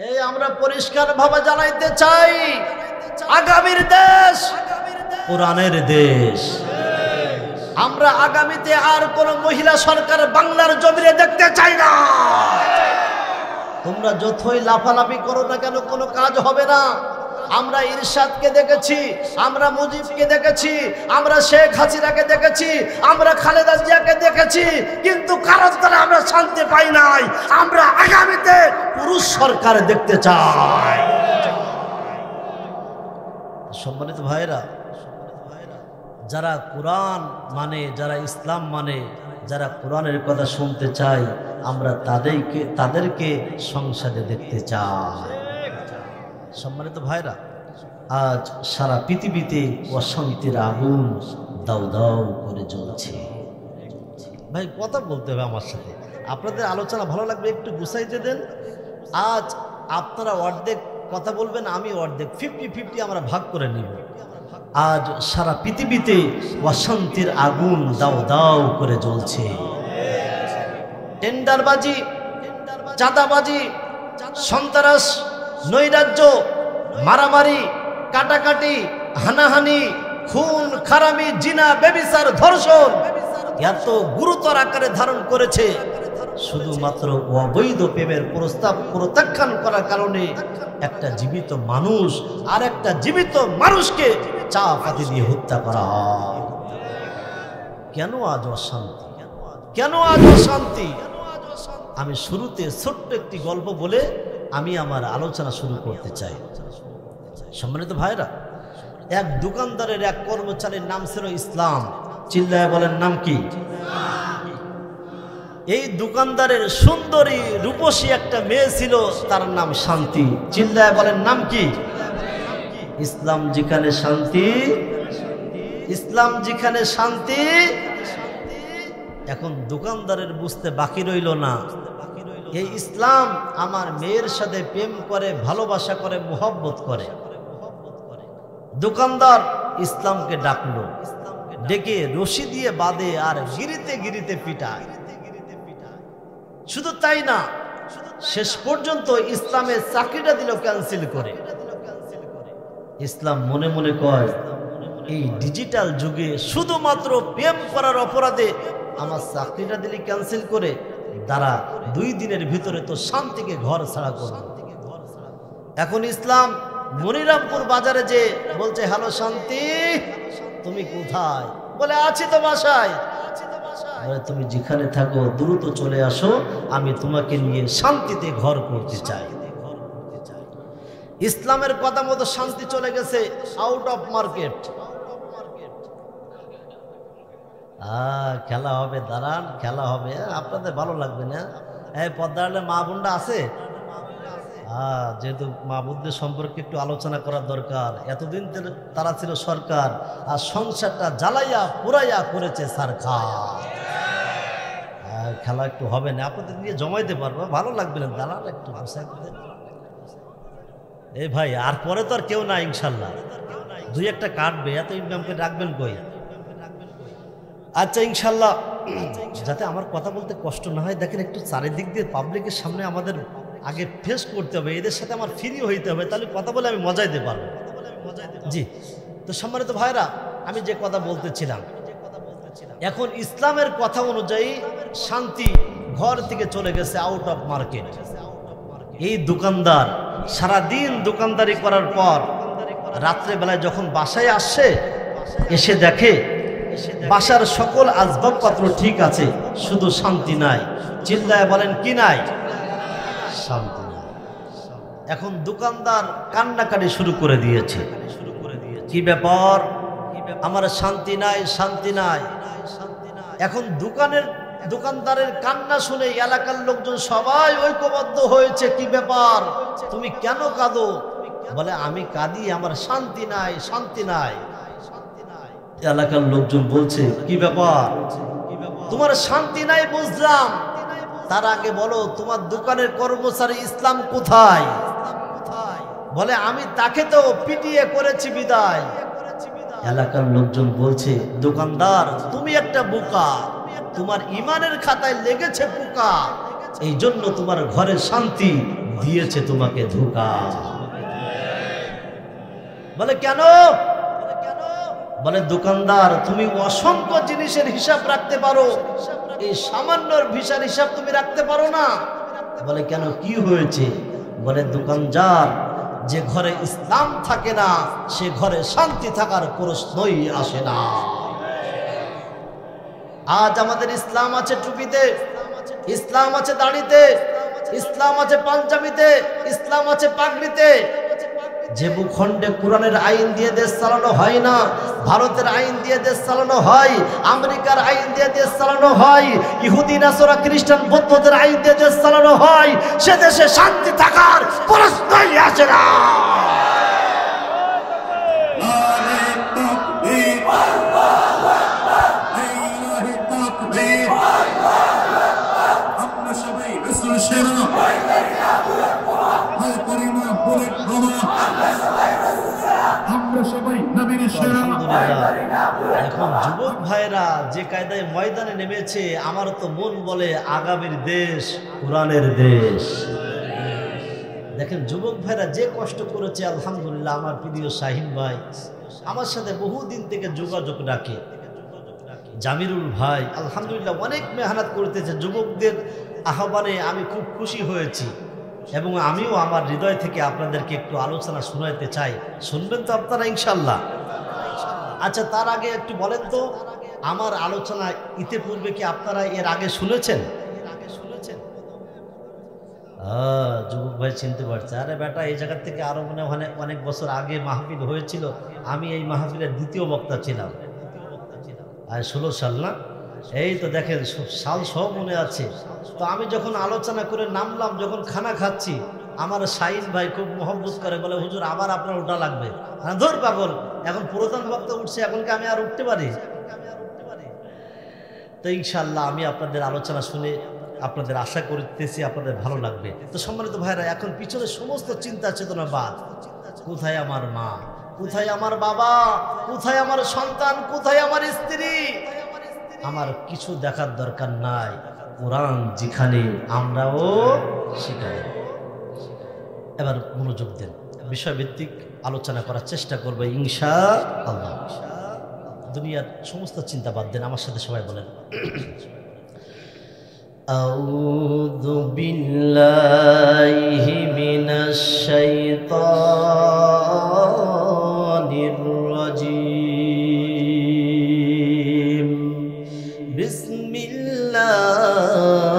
এই আমরা পরিষ্কার ভাবে জানাইতে চাই, আগামীর দেশ কোরআনের দেশ। আমরা আগামীতে আর কোন মহিলা সরকার বাংলার জমিনে দেখতে চাই না। তোমরা যতই লাফালাফি করো না কেন, কোনো কাজ হবে না। আমরা ইরশাদকে দেখেছি, আমরা মুজিবকে দেখেছি, আমরা শেখ হাসিনাকে দেখেছি, আমরা খালেদা জিয়াকে দেখেছি, কিন্তু কারোর দ্বারা আমরা শান্তি পাই নাই। আমরা আগামীতে পুরুষ সরকার দেখতে চাই। সম্মানিত ভাইরা, যারা কোরআন মানে, যারা ইসলাম মানে, যারা কোরআনের কথা শুনতে চায়, আমরা তাদেরকে সংসদে দেখতে চাই। সম্মানিত ভাইরা, আজ সারা পৃথিবীতে অশান্তির আগুন দাউ দাউ করে জ্বলছে। ভাই কথা বলতে হবে আমার সাথে, আপনাদের আলোচনা ভালো লাগবে, একটু গুছাইতে দেন। আজ আপনারা অর্ধেক কথা বলবেন, আমি অর্ধেক, 50-50 আমরা ভাগ করে নিব। আজ সারা পৃথিবীতে অশান্তির আগুন দাউ দাউ করে জ্বলছে। টেন্ডারবাজি, চাঁদাবাজি, সন্ত্রাস, নৈরাজ্য, মারামারি, কাটাকাটি, হানাহানি, খুন খারামি, জিনা, ব্যভিচার, ধর্ষণ এত গুরুতর আকারে ধারণ করেছে শুধুমাত্র অবৈধ প্রেমের প্রস্তাব প্রত্যাখ্যান করার কারণে। একটা জীবিত মানুষ আর একটা জীবিত মানুষকে চা পাতি দিয়ে হত্যা করা হয়। কেন আজ অশান্তি? কেন আজ অশান্তি? আমি শুরুতে ছোট্ট একটি গল্প বলে আমি আমার আলোচনা শুরু করতে চাই। সম্মানিত ভাইরা, এক দোকানদারের এক কর্মচারীর নাম ছিল ইসলাম। চিল্লায় বলেন নাম কি? এই দোকানদারের সুন্দরী রূপসী একটা মেয়ে ছিল, তার নাম শান্তি। চিল্লায় বলেন নাম কি? ইসলাম যেখানে শান্তি, ইসলাম যেখানে শান্তি। এখন দোকানদারের বুঝতে বাকি রইল না, এই ইসলাম আমার মেয়ের সাথে প্রেম করে, ভালোবাসা করে, মোহব্বত করে। দোকানদার ইসলামকে ডাকলো, ডেকে রশি দিয়ে বাঁধে আর গিরিতে গিরিতে পিটায়। শুধু তাই না, শেষ পর্যন্ত ইসলামের চাকরিটা দিল ক্যান্সেল করে। ইসলাম মনে মনে কয়, এই ডিজিটাল যুগে শুধুমাত্র প্রেম করার অপরাধে আমার চাকরিটা দিলি ক্যান্সেল করে, দ্বারা 2 দিনের ভিতরে তো শান্তিকে ঘর ছাড়া করবে। এখন ইসলাম মনিরামপুর বাজারে যে বলছে, হ্যালো শান্তি, তুমি কোথায়? বলে আছি তো বাসায়। তুমি যেখানে থাকো দ্রুত চলে আসো, আমি তোমাকে নিয়ে শান্তিতে ঘর করতে চাই। ইসলামের কথা মতো শান্তি চলে গেছে আউট অফ মার্কেট। খেলা হবে, দাঁড়ান, খেলা হবে, আপনাদের ভালো লাগবে না? এই পদ্মার মা বোনটা আছে, যেহেতু মা বোনদের সম্পর্কে একটু আলোচনা করার দরকার। এতদিন তারা ছিল সরকার, আর সংসারটা জ্বালাইয়া পুরাইয়া করেছে সরকার। খেলা একটু হবে না, আপনাদের নিয়ে জমাইতে পারবো, ভালো লাগবে না, দাঁড়ান একটু। এই ভাই, আর পরে তো আর কেউ না, ইনশাল্লাহ 2-1টা কাটবে, এত ইনকাম করে রাখবেন কই? আচ্ছা ইনশাল্লাহ, যাতে আমার কথা বলতে কষ্ট না হয়, দেখেন একটু চারিদিক দিয়ে পাবলিকের সামনে আমাদের আগে ফেস করতে হবে, এদের সাথে আমার ফ্রি হইতে হবে, তাহলে কথা বলে আমি মজা দিতে পারবো। জি, তো সম্মানিত ভাইরা, আমি যে কথা বলতেছিলাম, এখন ইসলামের কথা অনুযায়ী শান্তি ঘর থেকে চলে গেছে আউট অফ মার্কেট। এই দোকানদার সারাদিন দোকানদারি করার পর রাত্রেবেলায় যখন বাসায় আসছে, এসে দেখে বাসার সকল আসবাবপত্র ঠিক আছে, শুধু শান্তি নাই। চিল্লায় বলেন কি নাই? শান্তি নাই। এখন দোকানদার কান্নাকাটি শুরু করে দিয়েছে, কি ব্যাপার, আমার শান্তি নাই, শান্তি নাই। এখন দোকানদারের কান্না শুনে এলাকার লোকজন সবাই ঐক্যবদ্ধ হয়েছে, কি ব্যাপার, তুমি কেন কাঁদো? বলে আমি কাঁদি, আমার শান্তি নাই, শান্তি নাই। এলাকার লোকজন বলছে, কি ব্যাপার, তোমার শান্তি নাই বুঝলাম, তার আগে বলো তোমার দোকানের কর্মচারী ইসলাম কোথায়? বলে আমি তাকে তো পিটিয়ে করেছি বিদায়। এলাকার লোকজন বলছে, দোকানদার তুমি একটা বোকা, তোমার ইমানের খাতায় লেগেছে পোকা, এই জন্য তোমার ঘরে শান্তি দিয়েছে তোমাকে ধোঁকা। বলে কেন? বলে দোকানদার, তুমি অসংখ্য জিনিসের হিসাব রাখতে পারো, এই সামান্য ভিসার হিসাব তুমি রাখতে পারো না। বলে কেন, কি হয়েছে? বলে দোকানদার, যে ঘরে ইসলাম থাকে না সে ঘরে শান্তি থাকার প্রশ্নই আসে না। আজ আমাদের ইসলাম আছে টুপিতে, ইসলাম আছে দাড়িতে, ইসলাম আছে পাঞ্জাবিতে, ইসলাম আছে পাগড়িতে। যে ভূখণ্ডে কোরআনের আইন দিয়ে দেশ চালানো হয় না, ভারতের আইন দিয়ে দেশ চালানো হয়, আমেরিকার আইন দিয়ে দেশ চালানো হয়, ইহুদি নাসরা খ্রিস্টান বৌদ্ধদের আইন দিয়ে দেশ চালানো হয়, সে দেশে শান্তি থাকার প্রশ্নই আসে না। এখন যুবক ভাইরা যে কায়দায় ময়দানে নেমেছে, আমার তো মন বলে আগামীর দেশ কোরআনের দেশ। দেখেন যুবক ভাইরা যে কষ্ট করেছে, আলহামদুলিল্লাহ। আমার প্রিয় শাহিন ভাই আমার সাথে বহুদিন থেকে যোগাযোগ রাখে, জামিরুল ভাই আলহামদুলিল্লাহ অনেক মেহনত করতেছে। যুবকদের আহ্বানে আমি খুব খুশি হয়েছি এবং আমিও আমার হৃদয় থেকে আপনাদেরকে একটু আলোচনা শোনাতে চাই। শুনবেন তো আপনারা ইনশাল্লাহ? আচ্ছা, তার আগে একটু বলেন তো, আমার আলোচনা ইতিপূর্বে কি আপনারা এর আগে শুনেছেন? যুবক ভাই চিনতে পারছে। আরে বেটা, এই জায়গা থেকে আরো মনে হয় অনেক বছর আগে মাহফিল হয়েছিল। আমি এই মাহফিলের দ্বিতীয় বক্তা ছিলাম, আর 16 সাল না? এই তো দেখেন সাল সব মনে আছে। তো আমি যখন আলোচনা করে নামলাম, যখন খানা খাচ্ছি, আমার শাহিন ভাই খুব মহব্বত করে, বলে হুজুর আবার আপনার ওঠা লাগবে। ধর পাগল, এখন প্রধান বক্তা উঠছে, এখন কি আমি আর উঠতে পারি? তো ইনশাল্লাহ আমি আপনাদের আলোচনা শুনে আপনাদের আশা করতেছি আপনাদের ভালো লাগবে। তো সম্মানিত ভাইরা, এখন পিছনে সমস্ত চিন্তা চেতনা বাদ। কোথায় আমার মা, কোথায় আমার বাবা, কোথায় আমার সন্তান, কোথায় আমার স্ত্রী? আমার কিছু দেখার দরকার নাই। কোরআন যেখানে আমরাও শিখাই। এবার মনোযোগ দেন, বিষয়ভিত্তিক আলোচনা করার চেষ্টা করবো ইনশাআল্লাহ। দুনিয়ার সমস্ত চিন্তা বাদ দেন, আমার সাথে সবাই বলেন আউযু বিল্লাহি মিনাশ শাইতানির রাজীম।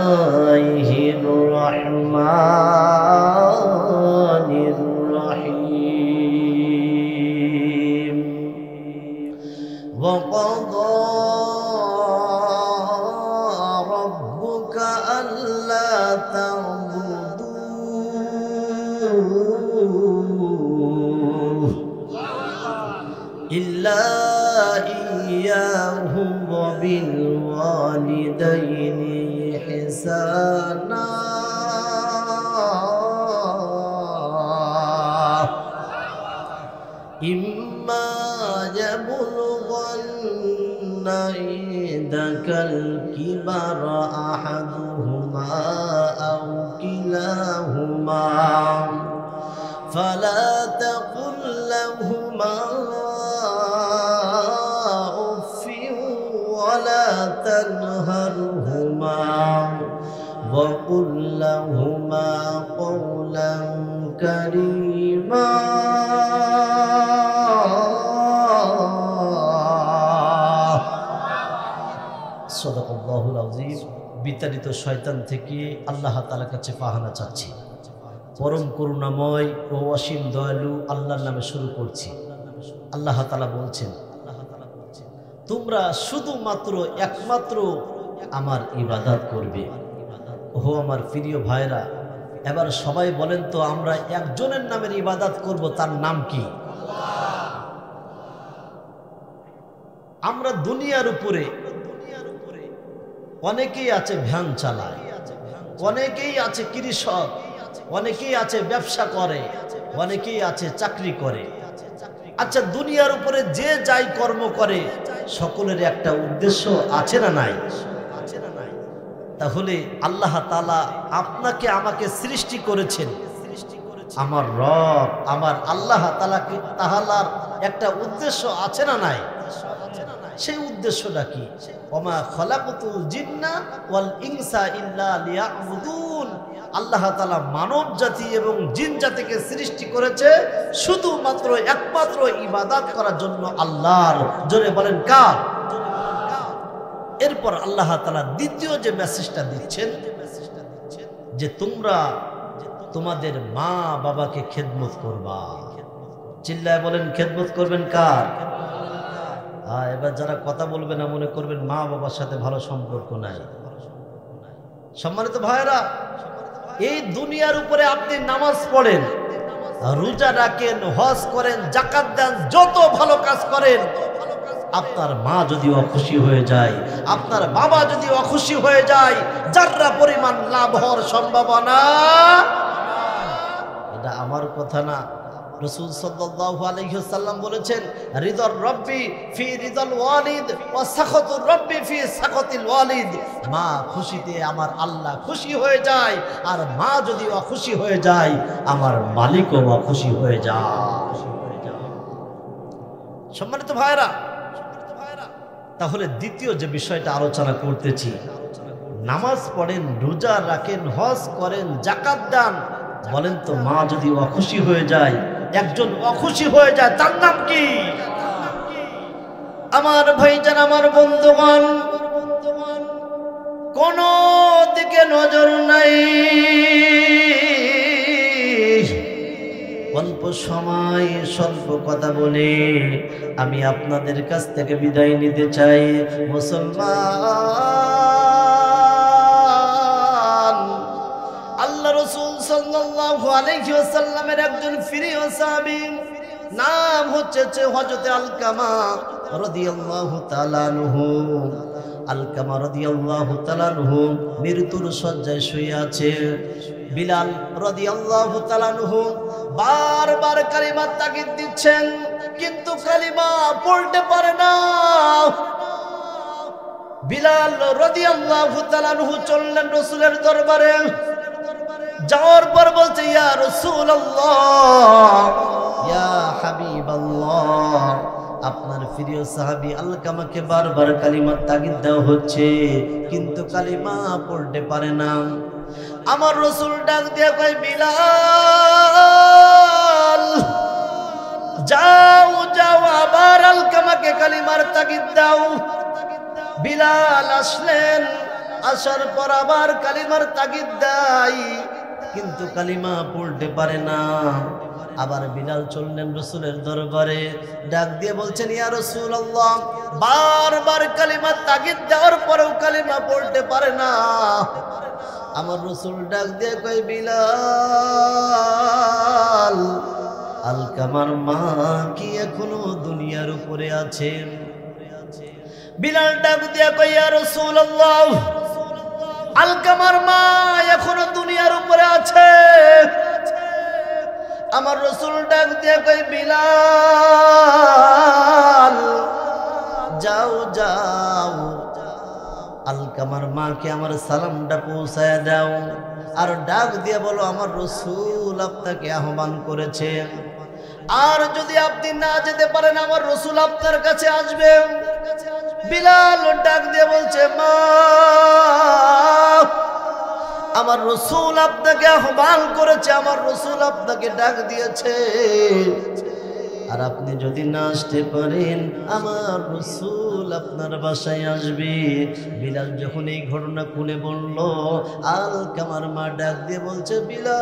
বিসমিল্লাহির রহমানির রহিম। ওয়াকাযা রাব্বুকা আল্লা তা'বুদু ইল্লা ইয়্যাহু ওয়া বিল ওয়ালিদাইনি ইহসানা। ইম্মা ইয়াবলুগান্না ইনদাকাল কিবারা আহাদুহুমা আও কিলাহুমা ফালা তাকুল লাহুমা উফফিন ওয়ালা তানহারহুমা وقل لهما قولا كريما। সাদাকাল্লাহুল আযীম। বিতাড়িত শয়তান থেকে আল্লাহ তাআলার কাছে পাহানা চাচ্ছি। পরম করুণাময় ও অসীম দয়ালু আল্লাহর নামে শুরু করছি। আল্লাহ তাআলা বলছেন, তোমরা শুধুমাত্র একমাত্র আমার ইবাদত করবে। ও আমার প্রিয় ভাইরা, এবার সবাই বলেন তো, আমরা একজনের নামের ইবাদত করব, তার নাম কি? আমরা দুনিয়ার উপরে অনেকেই আছে ভ্যান চালায়, অনেকেই আছে কৃষক, অনেকেই আছে ব্যবসা করে, অনেকেই আছে চাকরি করে। আচ্ছা, দুনিয়ার উপরে যে যাই কর্ম করে সকলের একটা উদ্দেশ্য আছে না নাই? তাহলে আল্লাহ তাআলা আপনাকে আমাকে সৃষ্টি করেছেন আমার রব আমার আল্লাহ তাআলার একটা উদ্দেশ্য আছে না নাই? সেই উদ্দেশ্যটা কি? ওমা খলাকতুল জিন্না ওয়াল ইনসা ইল্লা লিয়াবুদুন। আল্লাহ তাআলা মানব জাতি এবং জিন জাতিকে সৃষ্টি করেছে শুধুমাত্র একমাত্র ইবাদত করার জন্য আল্লাহর। জোরে বলেন কার? এরপর আল্লাহ তাআলা দ্বিতীয় যে মেসেজটা দিচ্ছেন যে তোমরা তোমাদের মা বাবাকে খেদমত করবা। চিল্লায় বলেন খেদমত করবেন কার? এবার যারা কথা বলবে না মনে করবেন মা বাবার সাথে ভালো সম্পর্ক নাই। সম্মানিত ভাইরা, এই দুনিয়ার উপরে আপনি নামাজ পড়েন, রোজা রাখেন, হজ করেন, যাকাত দেন, যত ভালো কাজ করেন, আপনার মা যদি অখুশি হয়ে যায়, আপনার বাবা যদি অখুশি হয়ে যায়, যাররা পরিমাণ লাভ হওয়ার সম্ভাবনা। এটা আমার কথা না, রাসূল সাল্লাল্লাহু আলাইহি ওয়াসাল্লাম বলেছেন, রিদার রব্বি ফি রিদাল ওয়ালিদ ওয়া সাখাতুর রব্বি ফি সাখাতিল ওয়ালিদ। মা খুশিতে আমার আল্লাহ খুশি হয়ে যায়, আর মা যদি অখুশি হয়ে যায় আমার মালিকও অখুশি হয়ে যায়। সম্মানিত ভাইরা, তাহলে দ্বিতীয় যে বিষয়টা আলোচনা করতেছি, নামাজ পড়েন, রোজা রাখেন, হজ করেন, যাকাত দেন, বলেন তো মা যদি অখুশি হয়ে যায়, একজন অখুশি হয়ে যায়, তার নাম কি? আমার ভাইজান, আমার বন্ধুগণ, কোন দিকে নজর নাই। অল্প সময় স্বল্প কথা বলে আমি আপনাদের কাছ থেকে বিদায় নিতে চাই। মুসলমান, আল্লাহ রাসূল সাল্লাল্লাহু আলাইহি ওয়াসাল্লামের একজন প্রিয় সাহাবী, নাম হচ্ছে হযরত আলকামা রাদিয়াল্লাহু তাআলা আনহু। আলকামা রাদিয়াল্লাহু তাআলা আনহু মৃত্যুর শয্যায় শুয়ে আছে। বিলাল রাদিয়াল্লাহু তাআলা আনহু বারবার কালিমার তাগিদ দিচ্ছেন, কিন্তু কালিমা পড়তে পারে না। বিলাল রাদিয়াল্লাহু তাআলা আনহু চললেন রাসূলের দরবারে। যাওয়ার পর বলছে, ইয়া রাসূলুল্লাহ, ইয়া হাবিবাল্লাহ, আপনার প্রিয় সাহাবী আলকামাকে বারবার কালিমার তাগিদ দেওয়া হচ্ছে, কিন্তু কালিমা পড়তে পারে না। আমার রাসূল ডাক দিয়ে কয়, বিলাল, যাও যাও, আবার আলকামাকে কালিমার তাগিদ দাও। বিলাল আসলেন, আসার পর আবার কালিমার তাগিদ দেয়, কিন্তু কালিমা পড়তে পারে না। আবার বিলাল চললেন রাসূলের দরবারে, ডাক দিয়ে বলছেন, ইয়া রাসূলুল্লাহ, বারবার কালিমার তাগিদ দেওয়ার পরেও কালিমা পড়তে পারে না। আমার রাসূল ডাক দিয়ে কয়, বিলাল, আলকামার মা কি এখনো দুনিয়ার উপরে আছে? বিলাল ডাক দিয়ে কয়, ইয়া রাসূলুল্লাহ, আলকামার মা এখনো দুনিয়ার উপরে আছে। আমার রাসূল ডাক দিয়ে কয়, বিলাল, যাও যাও, আলকামার মাকে আমার সালামটা পৌঁছায় দাও, আর ডাক দিয়ে বলো আমার রাসূল আপনাকে আহ্বান করেছে। আর যদি আপনি না যেতে পারেন, আমার রাসূল আপনার কাছে আসবে। বিলাল ডাক দিয়ে বলছে, মা, আমার রাসূল আপনাকে আহ্বান করেছে, আমার রাসূল আপনাকে ডাক দিয়েছে, আর আপনি যদি না আসতে পারেন আমার রাসূল আপনার বাসায় আসবে। বিলাল যখন এই ঘটনা খুলে বলল, আলকামার মা ডাক দিয়ে বলছে, বিলাল,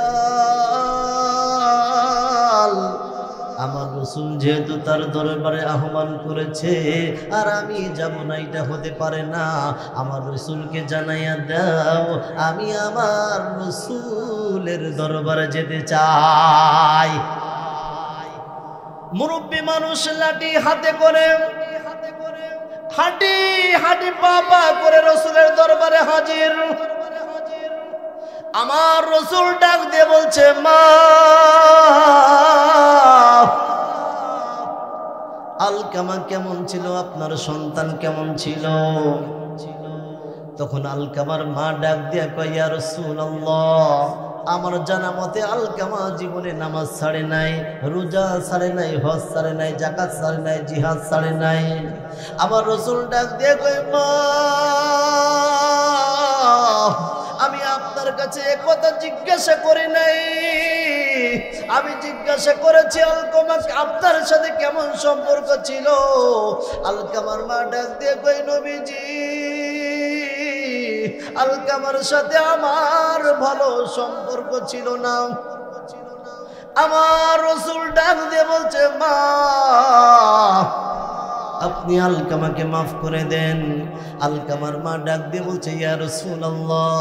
আমার রাসূল যেহেতু তার দরবারে আহ্বান করেছে আর আমি যাব না, এটা হতে পারে না। আমার রাসূলকে জানাইয়া দাও আমি আমার রাসূলের দরবারে যেতে চাই। মুরব্বী মানুষ লাঠি হাতে করে হাঁটি হাঁটি পা পা করে রাসূলের দরবারে হাজির। আমার রাসূল ডাক দিয়ে বলছে, মা, আলকামা কেমন ছিল, আপনার সন্তান কেমন ছিল? তখন আলকামার মা ডাক দিয়ে কয়, ইয়া রাসূলুল্লাহ, আমার জানা মতে আলকামা জীবনে নামাজ ছাড়ে নাই, রোজা ছাড়ে নাই, হজ ছাড়ে নাই, যাকাত ছাড়ে নাই, জিহাদ ছাড়ে নাই। আমার রাসূল ডাক দিয়ে কই, মা আমি আপনার কাছে একথা জিজ্ঞাসা করি নাই, আমি জিজ্ঞাসা করেছি আলকামা আপনার সাথে কেমন সম্পর্ক ছিল। আলকামার মা ডাক দিয়ে কই, নবীজি আলকামার সাথে আমার ভালো সম্পর্ক ছিল না। আমার রাসূল ডাক দিয়ে বলছে, মা আপনি আলকামাকে মাফ করে দেন। আলকামার মা ডাক দিয়ে বলছে, ইয়া রাসূলুল্লাহ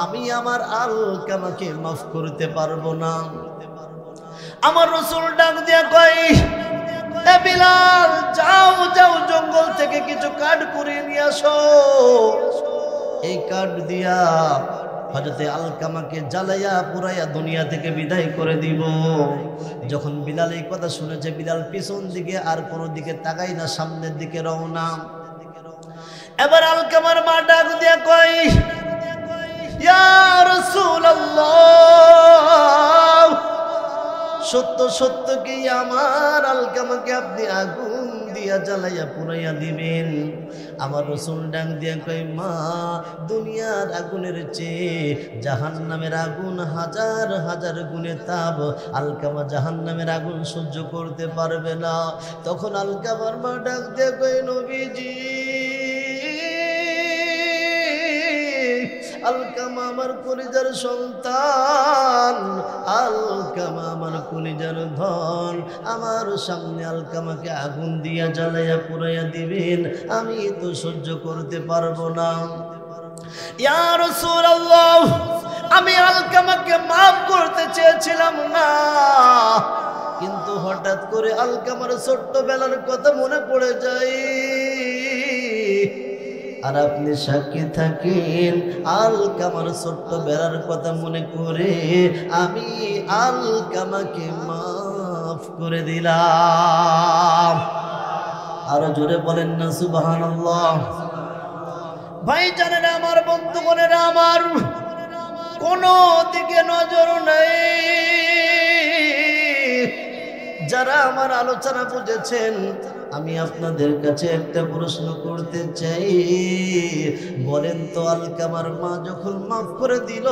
আমি আমার আলকামাকে মাফ করতে পারবো না। আমার রাসূল ডাক দিয়ে কয়, এ বিলাল যাও যাও জঙ্গল থেকে কিছু কাঠ কুড়িয়ে নিয়ে আসো, এই কাঠ দিয়া হযরতে আলকামাকে জ্বালাইয়া পুরাইয়া দুনিয়া থেকে বিদায় করে দিব। যখন বিলাল এই কথা শুনেছে, বিলাল পিছন দিকে আর কোনো দিকে তাকাই না, সামনের দিকে রওনা। এবার আলকামার মা ডাক দিয়া কয়, ইয়া রাসূলুল্লাহ সত্য সত্য কি আমার আলকামাকে আপনি আগুন দিয়া জ্বালাইয়া পুরাইয়া দিবেন? আমার রাসূল ডাক দিয়া কয়, মা দুনিয়ার আগুনের চেয়ে জাহান্নামের আগুন হাজার হাজার গুণে তাপ, আলকামা জাহান্নামের আগুন সহ্য করতে পারবে না। তখন আলকামার মা ডাক দিয়া কয়, নবীজি আলকামা আমার কলিজার সন্তান, আলকামা আমার কলিজার ধন, আমার সামনে আলকামাকে আগুন দিয়া জ্বালাইয়া পুরাইয়া দিবেন, আমি তো সহ্য করতে পারবো না। ইয়া রাসূলুল্লাহ আমি আলকামাকে মাফ করতে চেয়েছিলাম না, কিন্তু হঠাৎ করে আলকামার ছোট্টবেলার কথা মনে পড়ে যায়। আর আপনি সাক্ষী থাকেন, আলকামার ছোট্টবেলার কথা মনে করে আমি আলকামাকে মাফ করে দিলাম। আরো জোরে বলেন না সুবহানাল্লাহ। ভাই জানেরা আমার, বন্ধুগণেরা আমার, কোনো দিকে নজর নাই। যারা আমার আলোচনা বুঝেছেন, আমি আপনাদের কাছে একটা প্রশ্ন করতে চাই। বলেন তো, আলকামার মা যখন মাফ করে দিল,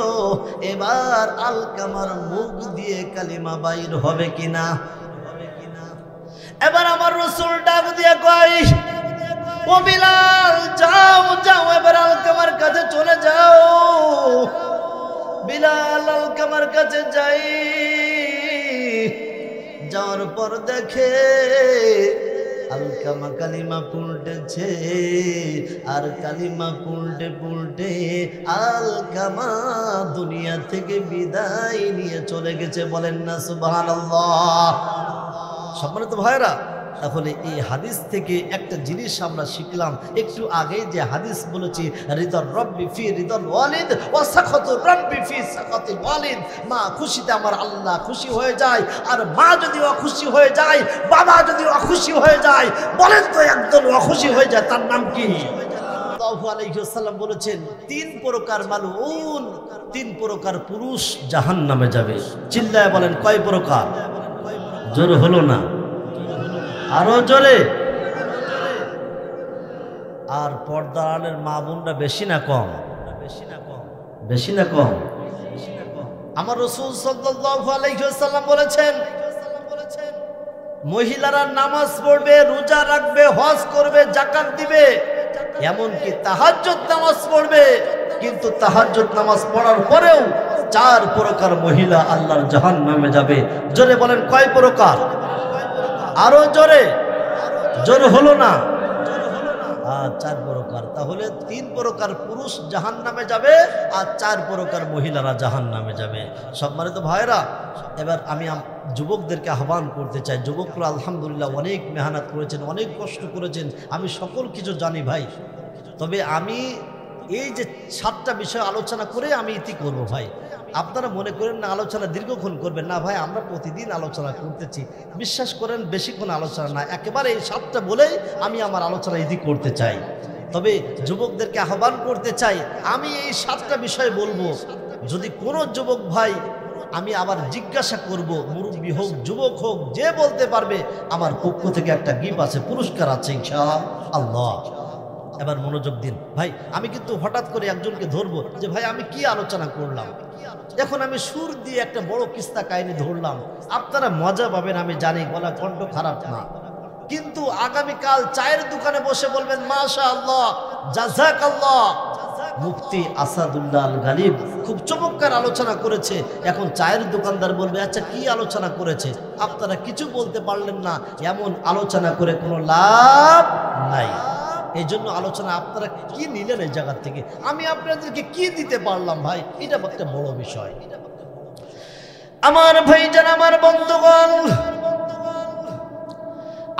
এবার আলকামার মুখ দিয়ে কালিমা বাইর হবে কিনা? এবার আমার রাসূল ডাক দিয়ে কয়, ও বিলাল যাও যাও এবার আলকামার কাছে চলে যাও। বিলাল আলকামার কাছে যাই, যাওয়ার পর দেখে আলকামা কালিমা পুলটেছে, আর কালিমা পুলটে পুলটে আলকামা দুনিয়া থেকে বিদায় নিয়ে চলে গেছে। বলেন না সুবহানাল্লাহ। সম্মানিত ভাইরা, তাহলে এই হাদিস থেকে একটা জিনিস আমরা শিখলাম। একটু আগে যে হাদিস বলেছি, রিদার রব্বি ফি রিদাল ওয়ালিদ ওয়া সাখাতুর রব্বি ফি সাখাতিল ওয়ালিদ, মা খুশিতে আমার আল্লাহ খুশি হয়ে যায়, আর মা যদি অখুশি হয়ে যায়, বাবা যদি অখুশি হয়ে যায়, বলেন তো একজন অখুশি হয়ে যায় তার নাম কি? সাল্লাল্লাহু আলাইহি ওয়াসাল্লাম বলেছেন, তিন প্রকার মালউন, তিন প্রকার পুরুষ জাহান্নামে যাবে। চিল্লায় বলেন কয় প্রকার? জোর হলো না, আরো জোরে। আর পর্দার আড়ালের মা বোনরা বেশি না কম? বেশি না কম? আমার রাসূল সাল্লাল্লাহু আলাইহি ওয়াসাল্লাম বলেছেন, মহিলারা নামাজ পড়বে, রোজা রাখবে, হজ করবে, যাকাত দিবে, এমনকি তাহাজ্জুদ নামাজ পড়বে, কিন্তু তাহাজ্জুদ নামাজ পড়ার পরেও চার প্রকার মহিলা আল্লাহর জাহান্নামে যাবে। জোরে বলেন কয় প্রকার? আরো জোরে। জোর হলো না, চার প্রকার। তাহলে তিন প্রকার পুরুষ জাহান্নামে যাবে, আর চার প্রকার মহিলারা জাহান্নামে যাবে। সম্মানিত ভাইরা, এবার আমি যুবকদেরকে আহ্বান করতে চাই। যুবকরা আলহামদুলিল্লাহ অনেক মেহনত করেছেন, অনেক কষ্ট করেছেন, আমি সকল কিছু জানি ভাই। তবে আমি এই যে 7টা বিষয় আলোচনা করে আমি ইতি করব ভাই। আপনারা মনে করেন না আলোচনা দীর্ঘক্ষণ করবেন না ভাই, আমরা প্রতিদিন আলোচনা করতেছি, বিশ্বাস করেন বেশিক্ষণ আলোচনা না, একেবারে এই 7টা বলেই আমি আমার আলোচনা ইতি করতে চাই। তবে যুবকদেরকে আহ্বান করতে চাই, আমি এই 7টা বিষয় বলবো, যদি কোনো যুবক ভাই, আমি আবার জিজ্ঞাসা করব, মুরব্বী হোক যুবক হোক যে বলতে পারবে আমার পক্ষ থেকে একটা গিফট আছে, পুরস্কার আছে ইনশাআল্লাহ। এবার মনোযোগ দিন ভাই। আমি কিন্তু হঠাৎ করে একজনকে ধরবো যে ভাই আমি কি আলোচনা করলাম, এখন আমি সুর দিয়ে একটা বড় কিস্তা কাহিনী ধরলাম, আপনারা মজা পাবেন আমি জানি, গলা কণ্ঠ খারাপ না, কিন্তু আগামীকাল চায়ের দোকানে বসে বলবেন মাশাআল্লাহ জাযাকাল্লাহ, মুফতি আসাদুল্লাহ আল গালিব খুব চমৎকার আলোচনা করেছে। এখন চায়ের দোকানদার বলবে আচ্ছা কি আলোচনা করেছে, আপনারা কিছু বলতে পারলেন না, এমন আলোচনা করে কোনো লাভ নাই। এই জন্য আলোচনা আপনারা কি নিলেন এই জায়গা থেকে, আমি আপনাদেরকে কি দিতে পারলাম ভাই, এটা একটা বড় বিষয়। আমার ভাইজান, আমার বন্ধুগণ,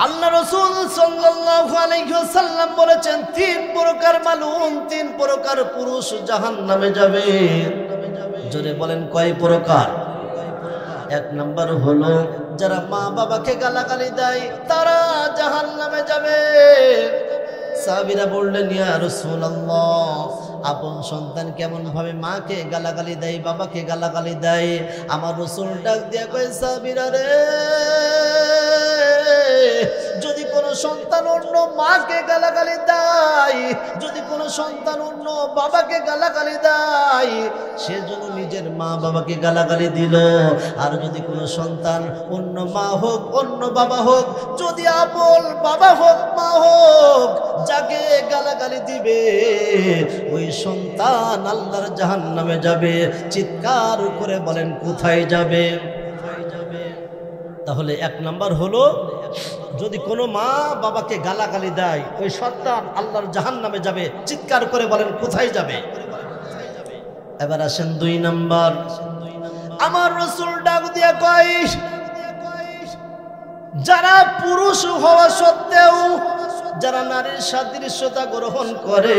আল্লাহ রাসূল সাল্লাল্লাহু আলাইহি ওয়াসাল্লাম বলেছেন তিন প্রকার মালুম, তিন প্রকার পুরুষ জাহান্নামে যাবে। জোরে বলেন কয় প্রকার? এক নাম্বার হলো যারা মা বাবাকে গালাগালি দেয়, তারা জাহান্নামে যাবে। সাহাবীরা বললেন ইয়া রাসূলুল্লাহ, আপন সন্তান কেমন ভাবে মাকে গালাগালি দেয়, বাবাকে গালাগালি দেয়? আমার রাসূল ডাক দিয়া কয় সাহাবীরা রে, যদি কোনো সন্তান অন্য মাকে গালাগালি দেয়, যদি কোনো সন্তান অন্য বাবাকে গালাগালি দেয়, সে যেন নিজের মা বাবাকে গালাগালি দিল। আর যদি কোনো সন্তান অন্য মা হোক অন্য বাবা হোক, যদি আপন বাবা হোক মা হোক, যাকে গালাগালি দিবে ওই সন্তান আল্লাহর জাহান্নামে যাবে। চিৎকার করে বলেন কোথায় যাবে? তাহলে এক নাম্বার হলো যদি কোনো মা বাবাকে গালাগালি দেয়, ওই সন্তান আল্লাহর জাহান্নামে যাবে। চিৎকার করে বলেন কোথায় যাবে? এবার আসেন দুই নাম্বার। আমার রাসূল ডাক দিয়া কয় যারা পুরুষ হওয়া সত্ত্বেও যারা নারীর সাদৃশ্যতা গ্রহণ করে,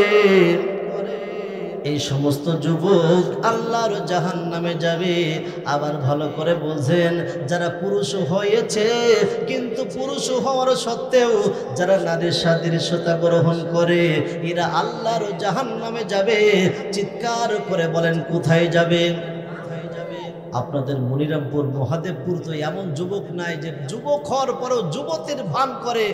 এই সমস্ত যুবক আল্লাহর জাহান্নামে যাবে। আবার ভালো করে বোঝেন, যারা পুরুষ হয়েছে কিন্তু পুরুষ হওয়ার সত্ত্বেও যারা নারীর সাদৃশ্যতা গ্রহণ করে, এরা আল্লাহর জাহান্নামে যাবে। চিৎকার করে বলেন কোথায় যাবে? আপনাদের মনিরামপুর মহাদেবপুর তো এমন যুবক নাই যে যুবক হওয়ার পরেও যুবতীর ভান করে,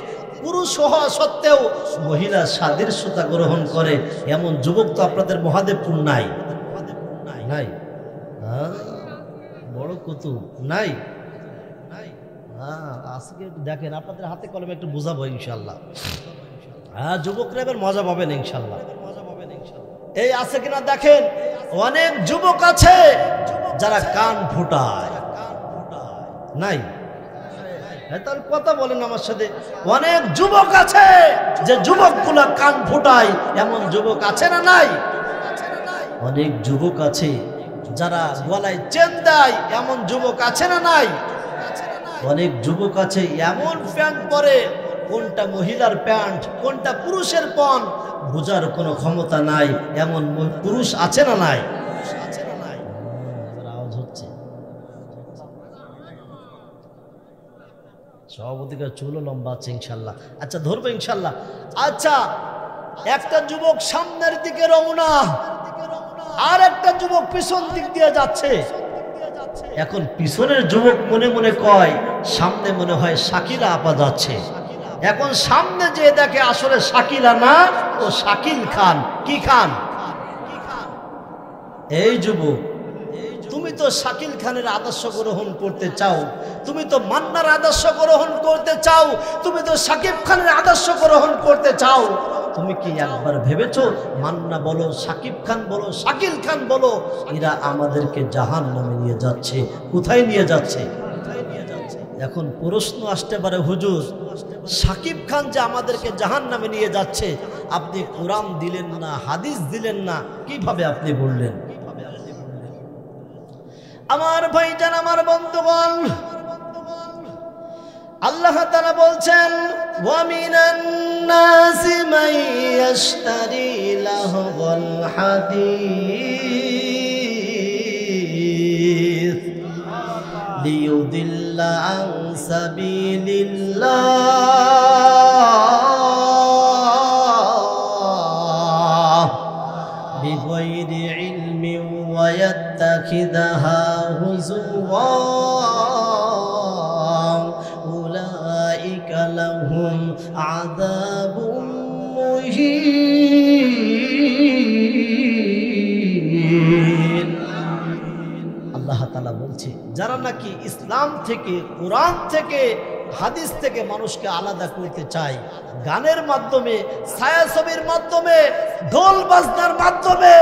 পুরুষ হওয়া সত্ত্বেও মহিলা সাদৃশ্যতা গ্রহণ করে, এমন যুবক তো আপনাদের মহাদেবপুর নাই। নাই? বড় কুতুব নাই? আজকে দেখেন আপনাদের হাতে কলমে একটু বোঝাবো ইনশাল্লাহ। হ্যাঁ, যুবকরা এবার মজা পাবেন ইনশাল্লাহ। এই আছে কিনা দেখেন, অনেক যুবক আছে যারা কান ফুটায়। নাই? তার কথা বলেন আমার সাথে। অনেক যুবক আছে যে যুবকগুলা কান ফুটায়, এমন যুবক আছে না নাই? অনেক যুবক আছে যারা গলায় চেন দেয়, এমন যুবক আছে না নাই? অনেক যুবক আছে এমন প্যান্ট পরে, কোনটা মহিলার প্যান্ট কোনটা পুরুষের প্যান্ট বোঝার কোনো ক্ষমতা নাই, এমন পুরুষ আছে না নাই? সভাপতিকার চুলও লম্বা আছে ইনশাল্লাহ। আচ্ছা ধরবো ইনশাল্লাহ। আচ্ছা, একটা যুবক সামনের দিকে রওনা, আর একটা যুবক পিছন দিক দিয়ে যাচ্ছে। এখন পিছনের যুবক মনে মনে কয় সামনে মনে হয় শাকিলা আপা যাচ্ছে। এখন সামনে যে দেখে আসলে শাকিলা না, ও শাকিল খান। কি খান? এই যুবক, তুমি তো শাকিল খানের আদর্শ গ্রহণ করতে চাও, তুমি তো মান্নার আদর্শ গ্রহণ করতে চাও, তুমি তো শাকিব খানের আদর্শ গ্রহণ করতে চাও। তুমি কি একবার ভেবেছো মান্না বলো, শাকিব খান বলো, শাকিল খান বলো, এরা আমাদেরকে জাহান্নামে নিয়ে যাচ্ছে। কোথায় নিয়ে যাচ্ছে? এখন প্রশ্ন আসতে পারে, হুজুর শাকিব খান যে আমাদেরকে জাহান্নামে নিয়ে যাচ্ছে, আপনি কোরআন দিলেন না, হাদিস দিলেন না, কিভাবে আপনি বললেন? আমার ভাইজান, আমার বন্ধুগণ, আল্লাহ তাআলা বলছেন ওয়া মিনান নাসি মান ইয়াশতারি লাহওয়াল হাদিস লিয়ুদিল্লা আন সাবিলিল্লাহ বিগাইরি ইলমিন ওয়া يتخذها هزوا أولئك لهم عذاب مهين আল্লাহ তাআলা বলছে যারা নাকি ইসলাম থেকে কোরআন থেকে হাদিস থেকে মানুষকে আলাদা করতে চায় গানের মাধ্যমে ছায়াছবির মাধ্যমে ঢোল বাজনার মাধ্যমে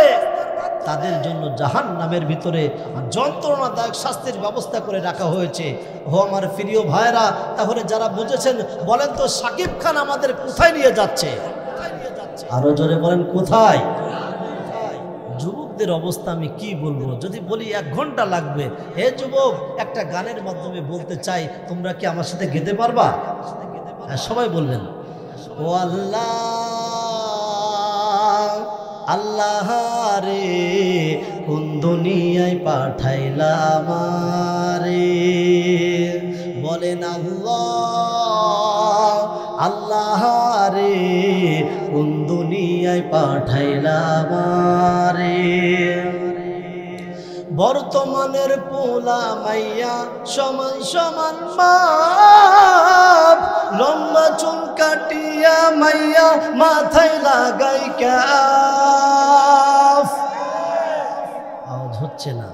তাদের জন্য জাহান্নামের ভিতরে যন্ত্রণাদায়ক শাস্তির ব্যবস্থা করে রাখা হয়েছে। ও আমার প্রিয় ভাইরা, তাহলে যারা বুঝেছেন বলেন তো শাকিব খান আমাদের কোথায় নিয়ে যাচ্ছে? আরো জোরে বলেন কোথায়? যুবকদের অবস্থা আমি কি বলবো, যদি বলি 1 ঘন্টা লাগবে। হে যুবক, একটা গানের মাধ্যমে বলতে চাই, তোমরা কি আমার সাথে গেতে পারবা? হ্যাঁ, সবাই বলবেন ও আল্লাহ আল্লাহ রে কোন দুনিয়ায় পাঠাইলা আমারে, বলেন আল্লাহ আল্লাহ রে কোন দুনিয়ায় পাঠাইলা আমারে। বর্তমানের পোলা মাইয়া সমান সমান মাপ, লম্বা চুল কাটিয়া মাইয়া মাথায় লাগাই ক্যাপ। আওয়াজ হচ্ছে না?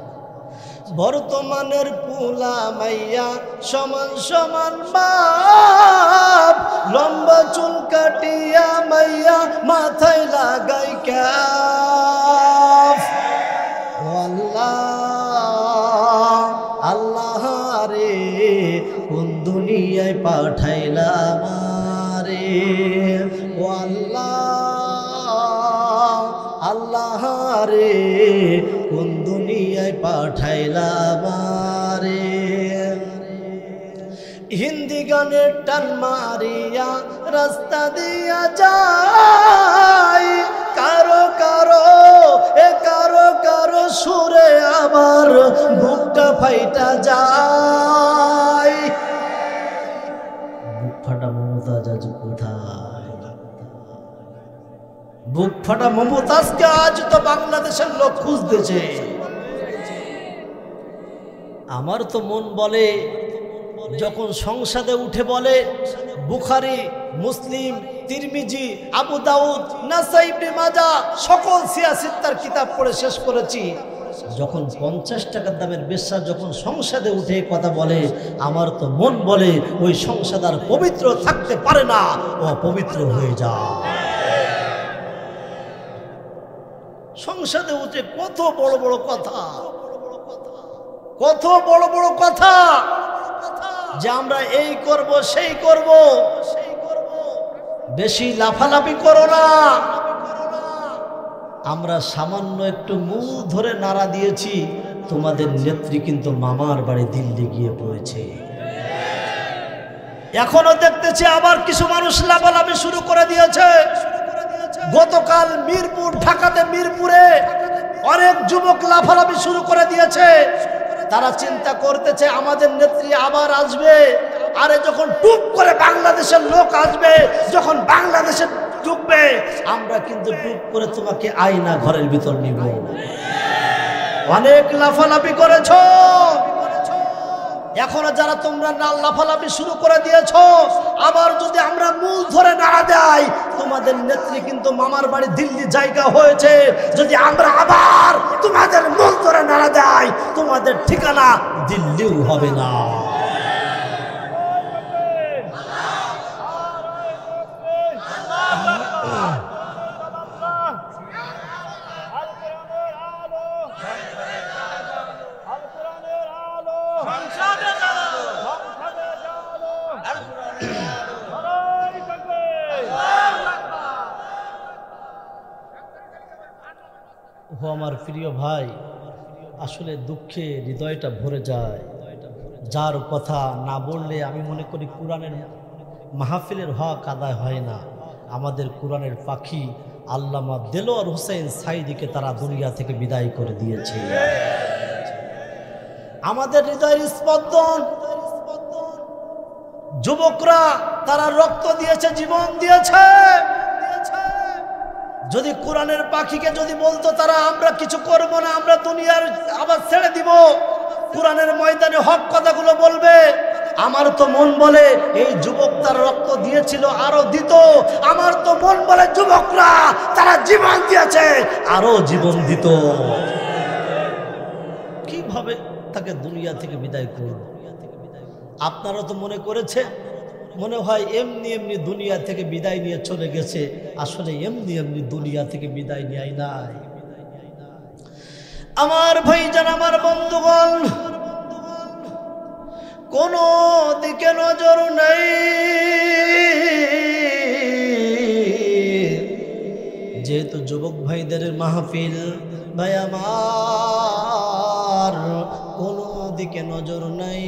বর্তমানের পোলা মাইয়া সমান সমান মাপ, লম্বা চুল কাটিয়া মাইয়া মাথায় লাগাই ক্যাপ। আল্লাহ আল্লাহ রে কোন দুনিয়ায় পাঠাইলা আমারে, ও আল্লাহ আল্লাহ রে কোন দুনিয়ায় পাঠাইলা আমারে। হিন্দি গানের টান মারিয়া রাস্তা দিয়া যায়, কারো কারো কারো কারো সুরে আমার বুকটা ফাইটা যায়। বুক ফাটা মমতাজ আজ কোথায়? বুক ফাটা মমতাজকে আজ তো বাংলাদেশের লোক খুঁজতেছে। আমার তো মন বলে যখন সংসদে উঠে বলে বুখারী, মুসলিম, তিরমিজি, আবু দাউদ, নাসাই, ইবনে মাজাহ সকল সিয়াসিত্তার কিতাব পড়ে শেষ করেছি, যখন 50 টাকার দামের বেশ্যা যখন সংসদে উঠে কথা বলে, আমার তো মন বলে ওই সংসদ আর পবিত্র থাকতে পারে না, ও অপবিত্র হয়ে যায়। সংসদে উঠে কত বড় বড় কথা, কত বড় বড় কথা যে আমরা এই করব সেই করব। বেশি লাফালাফি করো না। আমরা সামান্য একটু মুখ ধরে নাড়া দিয়েছি, তোমাদের নেত্রী কিন্তু মামার বাড়ি দিল্লি গিয়ে পড়েছে। এখনো দেখতেছি আবার কিছু মানুষ লাফালাফি শুরু করে দিয়েছে। গতকাল মিরপুর, ঢাকাতে মিরপুরে অনেক যুবক লাফালাফি শুরু করে দিয়েছে। তারা চিন্তা করতেছে আমাদের নেত্রী আবার আসবে, আরে যখন টুপ করে বাংলাদেশের লোক আসবে, যখন বাংলাদেশে ঢুকবে, আমরা কিন্তু টুপ করে তোমাকে আয়না ঘরের ভিতর নিব। অনেক লাফালাফি করেছো, এখনো যারা তোমরা না লাফালাফি শুরু করে দিয়েছো, আবার যদি আমরা মূল ধরে নাড়া দেয়, তোমাদের নেত্রী কিন্তু মামার বাড়ি দিল্লি জায়গা হয়েছে। যদি আমরা আবার তোমাদের মূল ধরে নাড়া দেয়, তোমাদের ঠিকানা দিল্লিও হবে না। ও আমার প্রিয় ভাই, আসলে দুঃখে হৃদয়টা ভরে যায়। যার কথা না বললে আমি মনে করি কোরআনের মাহফিলের হক আদায় হয় না। আমাদের কোরআনের পাখি আল্লামা দেলোয়ার হোসেন সাইদিকে তারা দুনিয়া থেকে বিদায় করে দিয়েছে। আমাদের হৃদয়ের স্পন্দন যুবকরা তারা রক্ত দিয়েছে, জীবন দিয়েছে। যদি কোরআনের পাখিকে যদি বলতো তারা আমরা কিছু করব না, আমরা দুনিয়ার আবার ছেড়ে দিব, কোরআনের ময়দানে হক কথাগুলো বলবে। আমার তো মন বলে এই যুবক তার রক্ত দিয়েছিল, আরো দিত। আমার তো মন বলে যুবকরা তারা জীবন দিয়েছে, আরো জীবন দিত। কিভাবে তাকে দুনিয়া থেকে বিদায় করব? আপনারা তো মনে করেছে মনে হয় এমনি এমনি দুনিয়া থেকে বিদায় নিয়ে চলে গেছে। আসলে এমনি এমনি দুনিয়া থেকে বিদায় নেয় নাই। আমার ভাইজান, আমার বন্ধুগণ, কোন দিকে নজর নেই। যেহেতু যুবক ভাইদের মাহফিল, ভাই আমার কোনো দিকে নজর নাই,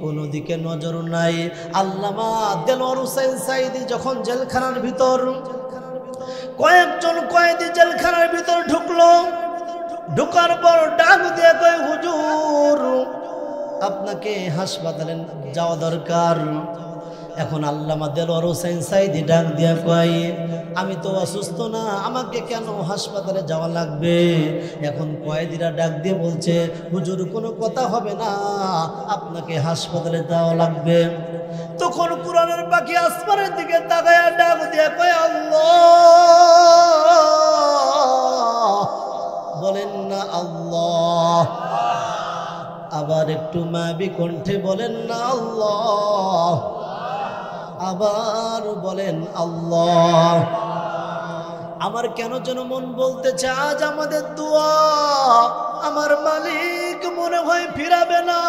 কোনো দিকে নজর নাই। আল্লামা দেলোয়ার হোসেন সাঈদী যখন জেলখানার ভিতর, কয়েকজন কয়েদি জেলখানার ভিতর ঢুকলো, ঢুকার পর ডাক দিয়ে কয়, হুজুর আপনাকে হাসপাতালে যাওয়া দরকার। এখন আল্লামা দেলোয়ার হোসেন সাঈদী ডাক দিয়া কয়, আমি তো অসুস্থ না, আমাকে কেন হাসপাতালে যাওয়া লাগবে? এখন কয়েদিরা ডাক দিয়ে বলছে, হুজুর কোনো কথা হবে না, আপনাকে হাসপাতালে যাওয়া লাগবে। তখন কোরআনের পাখি আসমানের দিকে তাকায়া ডাক দিয়া কয়, আল্লাহ, বলেন না আল্লাহ। আবার একটু মায়াবী কণ্ঠে বলেন না আল্লাহ। আবার বলেন আল্লাহ। আমার কেন যেন মন বলতেছে আজ আমাদের দোয়া আমার মালিক মনে হয় ফিরাবে না।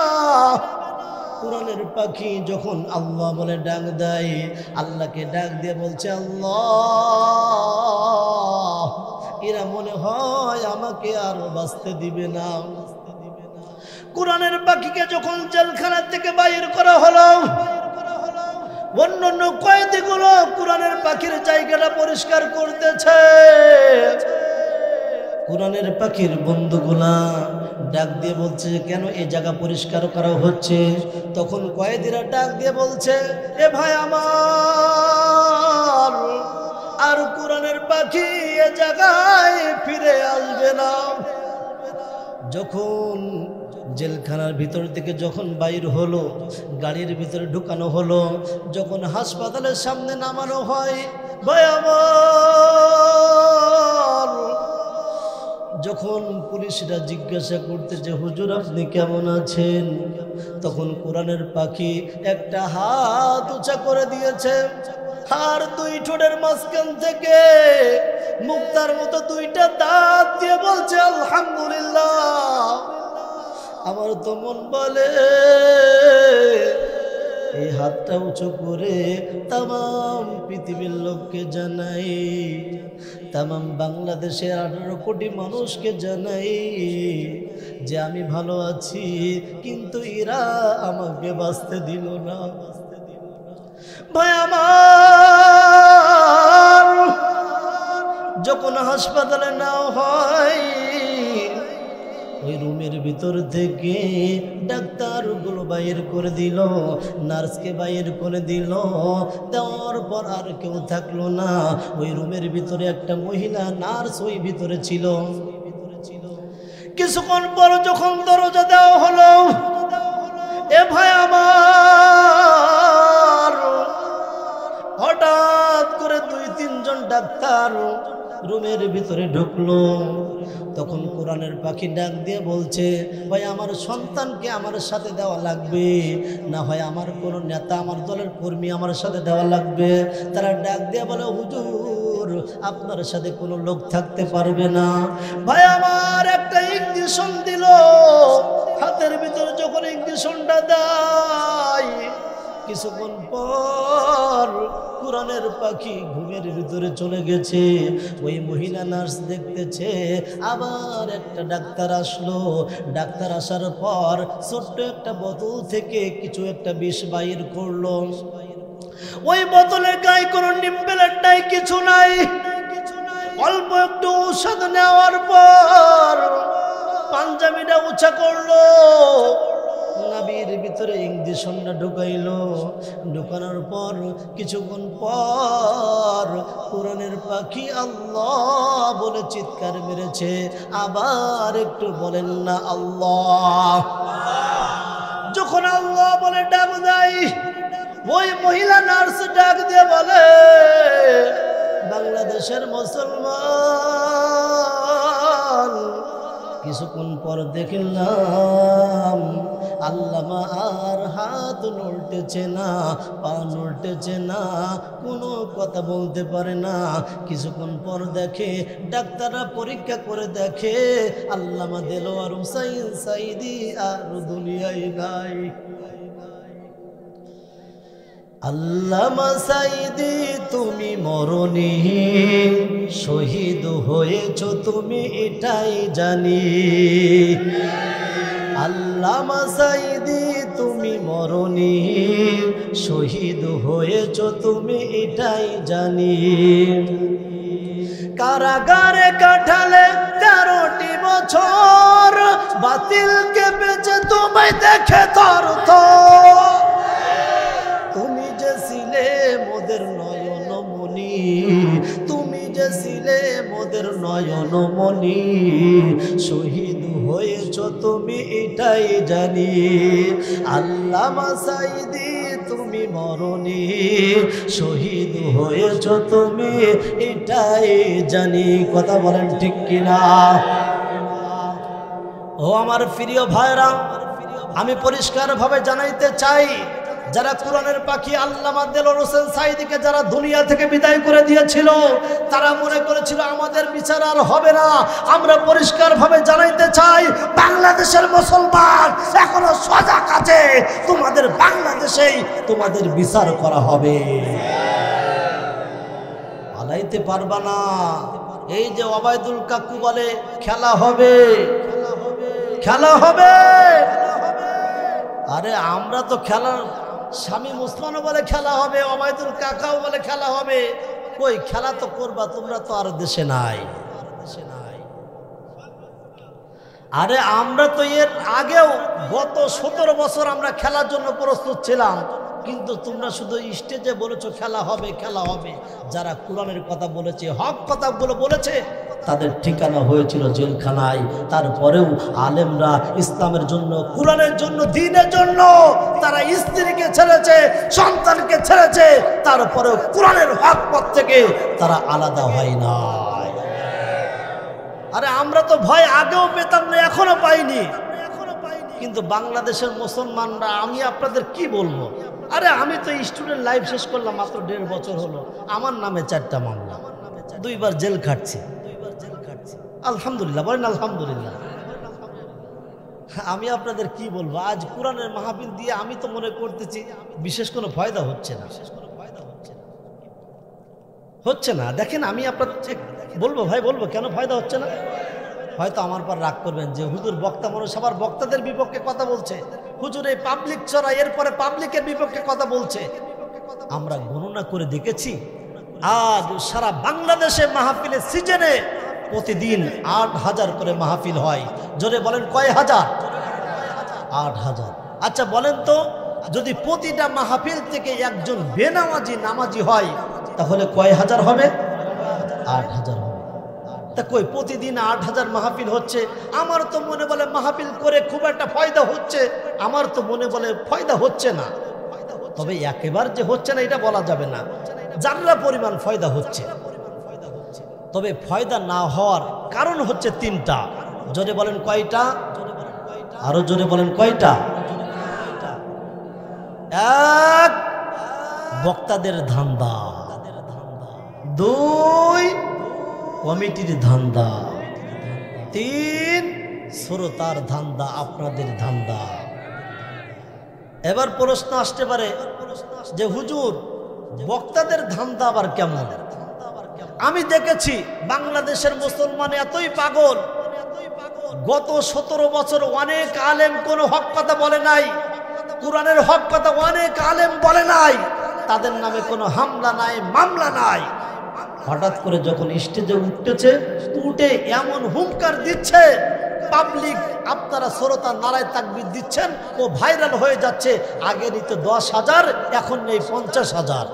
কোরআনের পাখি যখন আল্লাহ বলে ডাক দেয়, আল্লাহকে ডাক দিয়ে বলছে, আল্লাহ এরা মনে হয় আমাকে আর বাঁচতে দিবে না। কোরআনের পাখিকে যখন জেলখানা থেকে বাইর করা হলো, অন্যান্য কয়েদিগুলো কোরআনের পাখির জায়গাটা পরিষ্কার করতেছে। কোরআনের পাখির বন্ধুগুলা ডাক দিয়ে বলছে, কেন এই জায়গা পরিষ্কার করা হচ্ছে? তখন কয়েদিরা ডাক দিয়ে বলছে, এ ভাই আমার, আর কোরআনের পাখি এ জায়গায় ফিরে আসবে না। যখন জেলখানার ভিতর থেকে যখন বাইর হলো, গাড়ির ভিতরে ঢুকানো হলো, যখন হাসপাতালের সামনে নামানো হয়, ভাই আমার, যখন পুলিশরা জিজ্ঞাসা করতে যে হুজুর আপনি কেমন আছেন, তখন কোরআনের পাখি একটা হাত উঁচা করে দিয়েছে, আর দুই ঠোঁটের মাঝখান থেকে মুক্তার মতো দুইটা দাঁত দিয়ে বলছে, আলহামদুলিল্লাহ। আমার তো মন বলে এই হাতটা উঁচু করে তামাম পৃথিবীর লোককে জানাই, তামাম বাংলাদেশের 18 কোটি মানুষকে জানাই যে আমি ভালো আছি, কিন্তু এরা আমাকে বাঁচতে দিল না। ভাই আমার, যখন হাসপাতালে নেওয়া হয়, ওই রুমের ভিতর থেকে ডাক্তারগুলো বাইর করে দিল, নার্সকে বাইর করে দিল। দেওয়ার পর আর কেউ থাকলো না। ওই রুমের ভিতরে একটা মহিলা নার্স ওই ভিতরে ছিল। কিছুক্ষণ পর যখন দরজা দেওয়া হলো, এ ভাই আমার, হঠাৎ করে 2-3 জন ডাক্তার রুমের ভিতরে ঢুকলো। তখন কোরআনের পাখি ডাক দিয়ে বলছে, ভাই আমার সন্তানকে আমার সাথে দেওয়া লাগবে, না হয় আমার কোনো নেতা, আমার দলের কর্মী আমার সাথে দেওয়া লাগবে। তারা ডাক দিয়ে বলে, হুজুর আপনার সাথে কোনো লোক থাকতে পারবে না। ভাই আমার একটা ইঞ্জেকশন দিল, হাতের ভিতরে যখন ইঞ্জেকশনটা দেয়, কিছুক্ষণ পর কোরআনের পাখি ঘুমের ভিতরে চলে গেছে। ওই মহিলা নার্স দেখতেছে আবার একটা ডাক্তার আসলো। ডাক্তার আসার পর ছোট্ট একটা বোতল থেকে কিছু একটা বিষ বাইর করলো। ওই বোতলের গায়ে কোনো নিম্বেলের নাই, কিছু নাই। অল্প একটু ঔষধ নেওয়ার পর পাঞ্জাবিটা উঁচা করলো, নাবির ভিতরে ইঞ্জেকশনটা ঢুকাইলো। ঢুকানোর পর কিছুক্ষণ পর কোরআনের পাখি আল্লাহ বলে চিৎকার মেরেছে। আবার একটু বলেন না আল্লাহ। যখন আল্লাহ বলে ডাক দেয়, ওই মহিলা নার্স ডাক দিয়ে বলে, বাংলাদেশের মুসলমান, কিছুক্ষণ পর দেখলাম আল্লামা আর হাত নড়তেছে না, পা নড়তেছে না, কোনো কথা বলতে পারে না। কিছুক্ষণ পর দেখে, ডাক্তাররা পরীক্ষা করে দেখে আল্লামা দেলোয়ার হুসাইন সাইদি আর দুনিয়ায় নাই। আল্লামা সাইদি তুমি মরনি, শহীদ হয়েছ তুমি এটাই জানি। আল্লামা সাইদি তুমি মরনি, শহীদ হয়েছ তুমি এটাই জানি। কারাগারে কাটালে 13টি বছর, বাতিলকে বেঁচে তোমায় দেখে তর তর। তুমি যে ছিলে মোদের নয়নমণি, তুমি যে ছিলে মোদের নয়নমণি, শহীদ হয়েছ তুমি এটাই জানি। আল্লামা সাইদি তুমি মরনি, শহীদ হয়েছ তুমি এটাই জানি। কথা বলেন ঠিক কিনা? ও আমার প্রিয় ভাইরা, আমি পরিষ্কারভাবে জানাইতে চাই, যারা কোরআনের পাখি আল্লামা দেলোয়ার হোসেন সাইদিকে যারা দুনিয়া থেকে বিদায় করে দিয়েছিল, তারা মনে করেছিল আমাদের বিচার আর হবে না। আমরা পরিষ্কারভাবে জানাইতে চাই, বাংলাদেশের মুসলমান এখনো সজাগ আছে, তোমাদের বাংলাদেশেই তোমাদের বিচার করা হবে। পালাইতে পারবা না। এই যে ওবায়দুল কাকু বলে খেলা হবে, খেলা হবে। আরে আমরা তো খেলার, শামীম ওসমানও বলে খেলা হবে, ওবায়দুল কাকাও বলে খেলা হবে। কই খেলা তো করবা, তোমরা তো আর দেশে নাই। আরে আমরা তো এর আগেও গত 17 বছর আমরা খেলার জন্য প্রস্তুত ছিলাম, কিন্তু তোমরা শুধু স্টেজে বলেছো খেলা হবে, খেলা হবে। যারা কোরআনের কথা বলেছে, হক কথাগুলো বলেছে, তাদের ঠিকানা হয়েছিল জেলখানায়। তারপরেও আলেমরা ইসলামের জন্য, কোরআনের জন্য, দ্বীনের জন্য তারা স্ত্রীকে ছেড়েছে, সন্তানকে ছেড়েছে, তারপরেও কোরআনের হক পথ থেকে তারা আলাদা হয় না। আরে আমরা তো ভয় আগেও পেতাম না, এখনো পাইনি। কিন্তু বাংলাদেশের মুসলমানরা, আমি আপনাদের কি বলবো? আরে আমি তো স্টুডেন্ট লাইফ শেষ করলাম মাত্র 1.5 বছর হলো, আমার নামে 4টা মামলা, 2 বার জেল খাটছি। আলহামদুলিল্লাহ, বলেন আলহামদুলিল্লাহ। আমি আপনাদের কি বলবো? আজ কোরআনের মাহফিল দিয়ে আমি তো মনে করতেছি বিশেষ কোনো ফায়দা হচ্ছে না, হচ্ছে না। দেখেন আমি আপনাদের বলবো, ভাই বলবো কেন ফায়দা হচ্ছে না। হয়তো আমার পর রাগ করবেন যে হুজুর বক্তা মানুষ, আবার বক্তাদের বিপক্ষে কথা বলছে, হুজুর এই পাবলিক চড়া, এরপরে পাবলিকের বিপক্ষে কথা বলছে। আমরা গণনা করে দেখেছি, আজ সারা বাংলাদেশে মাহফিলের সিজনে প্রতিদিন 8,000 করে মাহফিল হয়। জোরে বলেন কয় হাজার? 8,000। আচ্ছা বলেন তো, যদি প্রতিটা মাহফিল থেকে একজন বেনামাজি নামাজি হয়, তাহলে কয় হাজার হবে? 8,000 হবে। তা কই প্রতিদিন 8,000 মাহফিল হচ্ছে? আমার তো মনে বলে মাহফিল করে খুব একটা ফায়দা হচ্ছে, আমার তো মনে বলে ফায়দা হচ্ছে না। তবে একেবারে যে হচ্ছে না এটা বলা যাবে না, যারা পরিমাণ ফায়দা হচ্ছে। তবে ফায়দা না হওয়ার কারণ হচ্ছে 3টা। জোরে বলেন কয়টা? আরো জোরে বলেন কয়টা? 1, বক্তাদের ধান্দা। 2, কমিটির ধান্দা। 3, শ্রোতার ধান্দা, আপনাদের ধান্দা। এবার প্রশ্ন আসতে পারে যে হুজুর বক্তাদের ধান্দা আবার কেমন? আমি দেখেছি বাংলাদেশের মুসলমান এতই পাগল, গত 17 বছর অনেক আলেম কোনো হক কথা বলে নাই, কোরআনের হক কথা অনেক আলেম বলে নাই, তাদের নামে কোনো হামলা নাই, মামলা নাই। হঠাৎ করে যখন স্টেজে উঠতেছে, উঠে এমন হুঙ্কার দিচ্ছে, পাবলিক আপনারা শ্রোতা নারায় তাকবীর দিচ্ছেন, ও ভাইরাল হয়ে যাচ্ছে। আগে নিত 10,000, এখন নেই 50,000।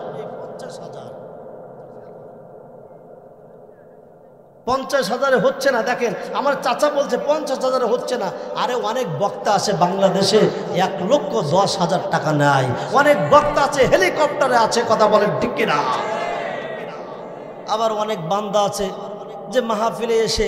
50,000 হচ্ছে না। দেখেন আমার চাচা বলছে 50,000 হচ্ছে না। আরে অনেক বক্তা আছে বাংলাদেশে 1,10,000 টাকা নেয়, অনেক বক্তা আছে হেলিকপ্টারে আছে, কথা বলেন ঠিক কিনা? আবার অনেক বান্দা আছে যে মাহফিলে এসে,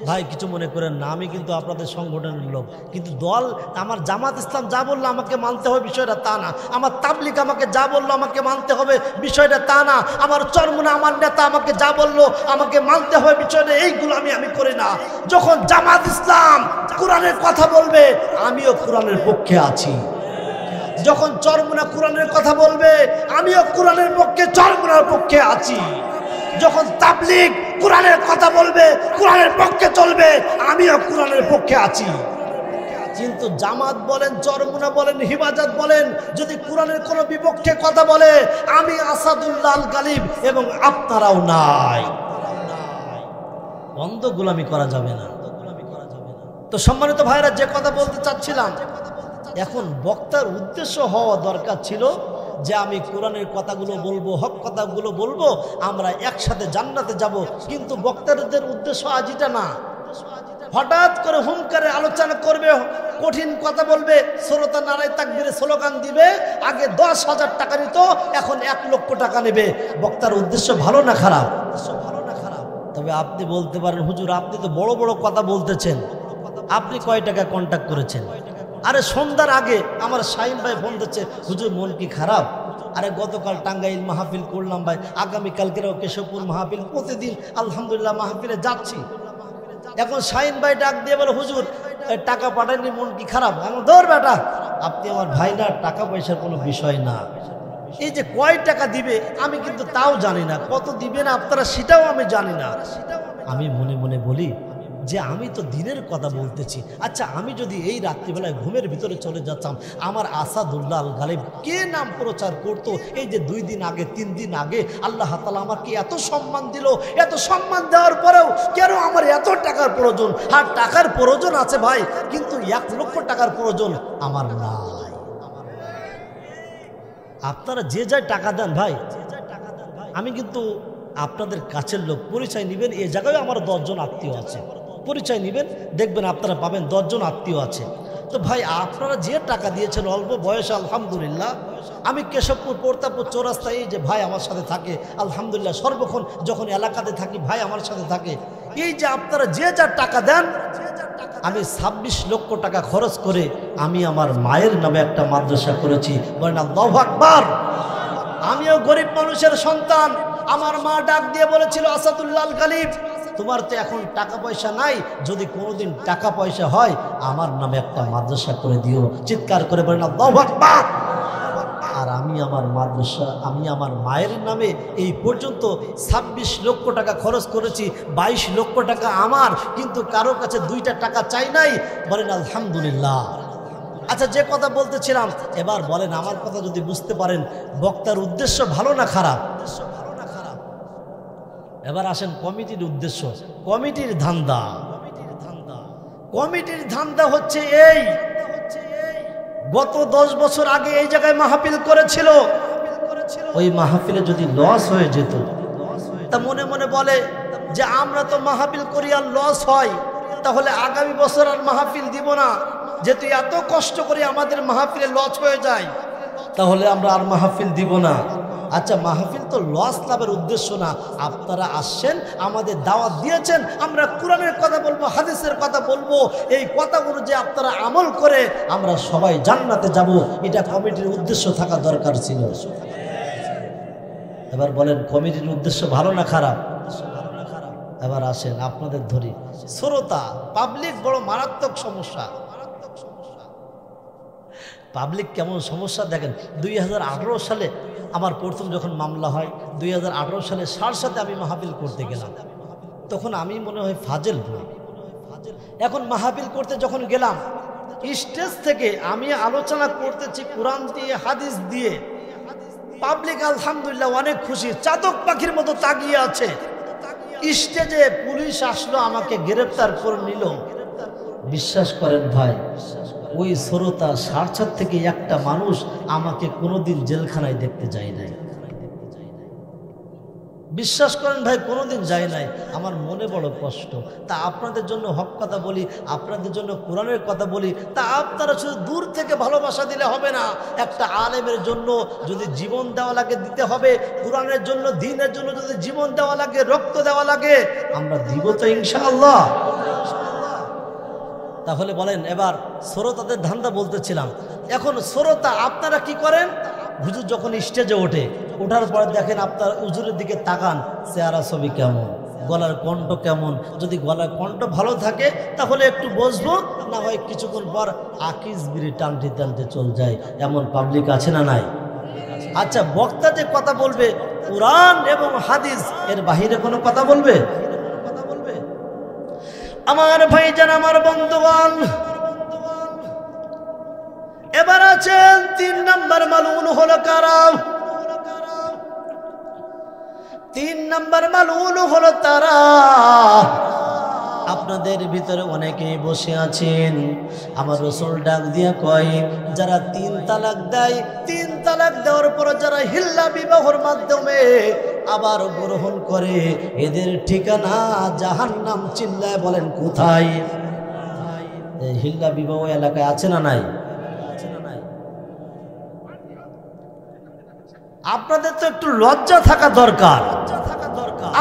ভাই কিছু মনে করেন না, আমি কিন্তু আপনাদের সংগঠনের লোক, কিন্তু দল আমার জামাত ইসলাম যা বললো আমাকে মানতে হবে বিষয়টা তা না, আমার তাবলিগ আমাকে যা বললো আমাকে মানতে হবে বিষয়টা তা না, আমার চরমুনা আমার নেতা আমাকে যা বললো আমাকে মানতে হবে বিষয়টা, এইগুলো আমি করি না। যখন জামাত ইসলাম কোরআনের কথা বলবে আমিও কোরআনের পক্ষে আছি, যখন চরমুনা কোরআনের কথা বলবে আমিও কোরআনের পক্ষে চরমুনার পক্ষে আছি, যখন তাবলিগ কোরআনের কথা বলবে কোরআনের পক্ষে চলবে আমিও কোরআনের পক্ষে আছি। কিন্তু জামাত বলেন, চরমুনা বলেন, হিফাজত বলেন, যদি কোরআনের কোনো বিপক্ষে কথা বলে আমি আসাদুল্লাহ আল গালিব এবং আপনারাও নাই। অন্ধ গোলামি করা যাবে না। তো সম্মানিত ভাইরা, যে কথা বলতে চাচ্ছিলাম, এখন বক্তার উদ্দেশ্য হওয়া দরকার ছিল যে আমি কোরআনের কথাগুলো বলবো, হক কথাগুলো বলবো, আমরা একসাথে জান্নাতে যাব। কিন্তু বক্তাদের উদ্দেশ্য আজ এটা না। হঠাৎ করে হুমকারে আলোচনা করবে, কঠিন কথা বলবে, শ্রোতা নারায় তাকবীরে স্লোগান দিবে। আগে 10,000 টাকা নিত, এখন 1 লক্ষ টাকা নেবে। বক্তার উদ্দেশ্য ভালো না খারাপ? তবে আপনি বলতে পারেন, হুজুর আপনি তো বড় বড় কথা বলতেছেন, আপনি কয় টাকা কন্ট্যাক্ট করেছেন? আরে সন্ধ্যার আগে আমার শাহিন ভাই ফোন দিচ্ছে, হুজুর মন কি খারাপ? আরে গতকাল টাঙ্গাইল মাহফিল করলাম ভাই, আগামীকালকেও কেশবপুর মাহফিল, প্রতিদিন আলহামদুলিল্লাহ মাহফিলে যাচ্ছি। এখন শাহিন ভাই ডাক দিয়ে বলে, হুজুর টাকা পাঠাননি, মন কি খারাপ? আমি ধর বেটা, আপনি আমার ভাই না, টাকা পয়সার কোনো বিষয় না। এই যে কয় টাকা দিবে আমি কিন্তু তাও জানি না, কত দিবে না আপনারা সেটাও আমি জানি না। আমি মনে মনে বলি যে আমি তো দিনের কথা বলতেছি। আচ্ছা আমি যদি এই রাত্রিবেলায় ঘুমের ভিতরে চলে যাচ্তাম, আমার আসাদুল্লাহ আল গালিব কে নাম প্রচার করতো, এই যে 2 দিন আগে 3 দিন আগে আল্লাহ তাআলা আমাকে এত সম্মান দিল, এত সম্মান দেওয়ার পরেও কেন আমার এত টাকার প্রয়োজন? আর টাকার প্রয়োজন আছে ভাই, কিন্তু 1 লক্ষ টাকার প্রয়োজন আমার নাই। আপনারা যে যায় টাকা দেন ভাই, আমি কিন্তু আপনাদের কাছের লোক, পরিচয় নেবেন, এই জায়গায় আমার 10 জন আত্মীয় আছে, পরিচয় নেবেন, দেখবেন আপনারা পাবেন 10 জন আত্মীয় আছে। তো ভাই আপনারা যে টাকা দিয়েছেন অল্প বয়সে, আলহামদুলিল্লাহ, আমি কেশবপুর প্রতাপপুর চৌরাস্তায়, এই যে ভাই আমার সাথে থাকে, আলহামদুলিল্লাহ, সর্বক্ষণ যখন এলাকাতে থাকি ভাই আমার সাথে থাকে। এই যে আপনারা যে যা টাকা দেন, আমি 26 লক্ষ টাকা খরচ করে আমি আমার মায়ের নামে একটা মাদ্রাসা করেছি, বলেন আল্লাহু আকবার। আমিও গরিব মানুষের সন্তান, আমার মা ডাক দিয়ে বলেছিল, আসাদুল্লাহ আল গালিব তোমার তো এখন টাকা পয়সা নাই, যদি কোনোদিন টাকা পয়সা হয় আমার নামে একটা মাদ্রাসা করে দিও। চিৎকার করে বলেন আল্লাহু আকবার। আর আমি আমার মাদ্রাসা, আমি আমার মায়ের নামে এই পর্যন্ত 26 লক্ষ টাকা খরচ করেছি, 22 লক্ষ টাকা আমার, কিন্তু কারো কাছে 2টা টাকা চাই নাই। বলেন আলহামদুলিল্লাহ। আচ্ছা যে কথা বলতেছিলাম, এবার বলেন আমার কথা যদি বুঝতে পারেন বক্তার উদ্দেশ্য ভালো না খারাপ? এবার আসেন কমিটির উদ্দেশ্য, কমিটির ধান্দা। কমিটির ধান্দা হচ্ছে এই, গত 10 বছর আগে এই জায়গায় মাহফিল করেছিল, ওই মাহফিলে যদি লস হয়ে যেত, তা মনে মনে বলে যে আমরা তো মাহফিল করি আর লস হয়, তাহলে আগামী বছর আর মাহফিল দিব না, যেহেতু এত কষ্ট করে আমাদের মাহফিলে লস হয়ে যায়, তাহলে আমরা আর মাহফিল দিব না। আচ্ছা মাহফিল তো লস লাভের উদ্দেশ্য না, আপনারা আসছেন, আমাদের দাওয়াত দিয়েছেন, আমরা কোরআনের কথা বলবো, হাদিসের কথা বলবো, এই কথাগুলো যে আপনারা আমল করে আমরা সবাই জান্নাতে যাব, এটা কমিটির উদ্দেশ্য থাকা দরকার ছিল। এবার বলেন কমিটির উদ্দেশ্য ভালো না খারাপ? এবার আসেন আপনাদের ধরি, শ্রোতা পাবলিক বড় মারাত্মক সমস্যা। পাবলিক কেমন সমস্যা দেখেন, 2018 সালে আমার প্রথম যখন মামলা হয়, 2018 সালে সাথে আমি মাহফিল করতে গেলাম, তখন আমি মনে হয় ফাজেল বই। এখন মাহফিল করতে যখন গেলাম, স্টেজ থেকে আমি আলোচনা করতেছি কোরআন দিয়ে হাদিস দিয়ে, পাবলিক আলহামদুলিল্লাহ অনেক খুশি, চাতক পাখির মতো তাকিয়ে আছে। স্টেজে পুলিশ আসলো, আমাকে গ্রেফতার করে নিল, বিশ্বাস করেন ভাই, ওই শ্রোতা সারছাদ থেকে একটা মানুষ আমাকে কোনোদিন জেলখানায় দেখতে যায় নাই। বিশ্বাস করেন ভাই, কোনোদিন যায় নাই। আমার মনে বড় কষ্ট। তা আপনাদের জন্য হক কথা বলি, আপনাদের জন্য কোরআনের কথা বলি। তা আপনারা শুধু দূর থেকে ভালোবাসা দিলে হবে না। একটা আলেমের জন্য যদি জীবন দেওয়া লাগে দিতে হবে, কোরআনের জন্য দ্বীনের জন্য যদি জীবন দেওয়া লাগে, রক্ত দেওয়া লাগে, আমরা দিব তো ইনশাআল্লাহ। তাহলে বলেন, এবার শ্রোতাদের ধান্দা বলতেছিলাম। এখন শ্রোতা আপনারা কি করেন? হুজুর যখন স্টেজে ওঠে, ওঠার পরে দেখেন আপনার হুজুরের দিকে তাকান, চেহারা ছবি কেমন, গলার কণ্ঠ কেমন। যদি গলার কণ্ঠ ভালো থাকে তাহলে একটু বসবো, না হয় কিছুক্ষণ পর আকিস বিড়ি টানতে টানতে চল যায়। এমন পাবলিক আছে না নাই? আচ্ছা, বক্তা যে কথা বলবে কোরআন এবং হাদিস এর বাহিরে কোনো কথা বলবে? আমার ভাইজান, আমার বন্ধুগণ, এবার আছেন 3 নম্বর মালউন হলো কারা? 3 নম্বর মালউন হলো তারা। আপনাদের ভিতরে অনেকেই বসে আছেন, আমার রাসূল ডাক দিয়া কয়, যারা 3 তালাক দেয়, 3 তালাক দেওয়ার পর যারা হিল্লা বিবাহের মাধ্যমে আবার গ্রহণ করে, এদের ঠিকানা জাহান্নাম। চিল্লায় বলেন কোথায়? এই হিল্লা বিবাহ এলাকায় আছে না নাই? আপনাদের তো একটু লজ্জা থাকা দরকার।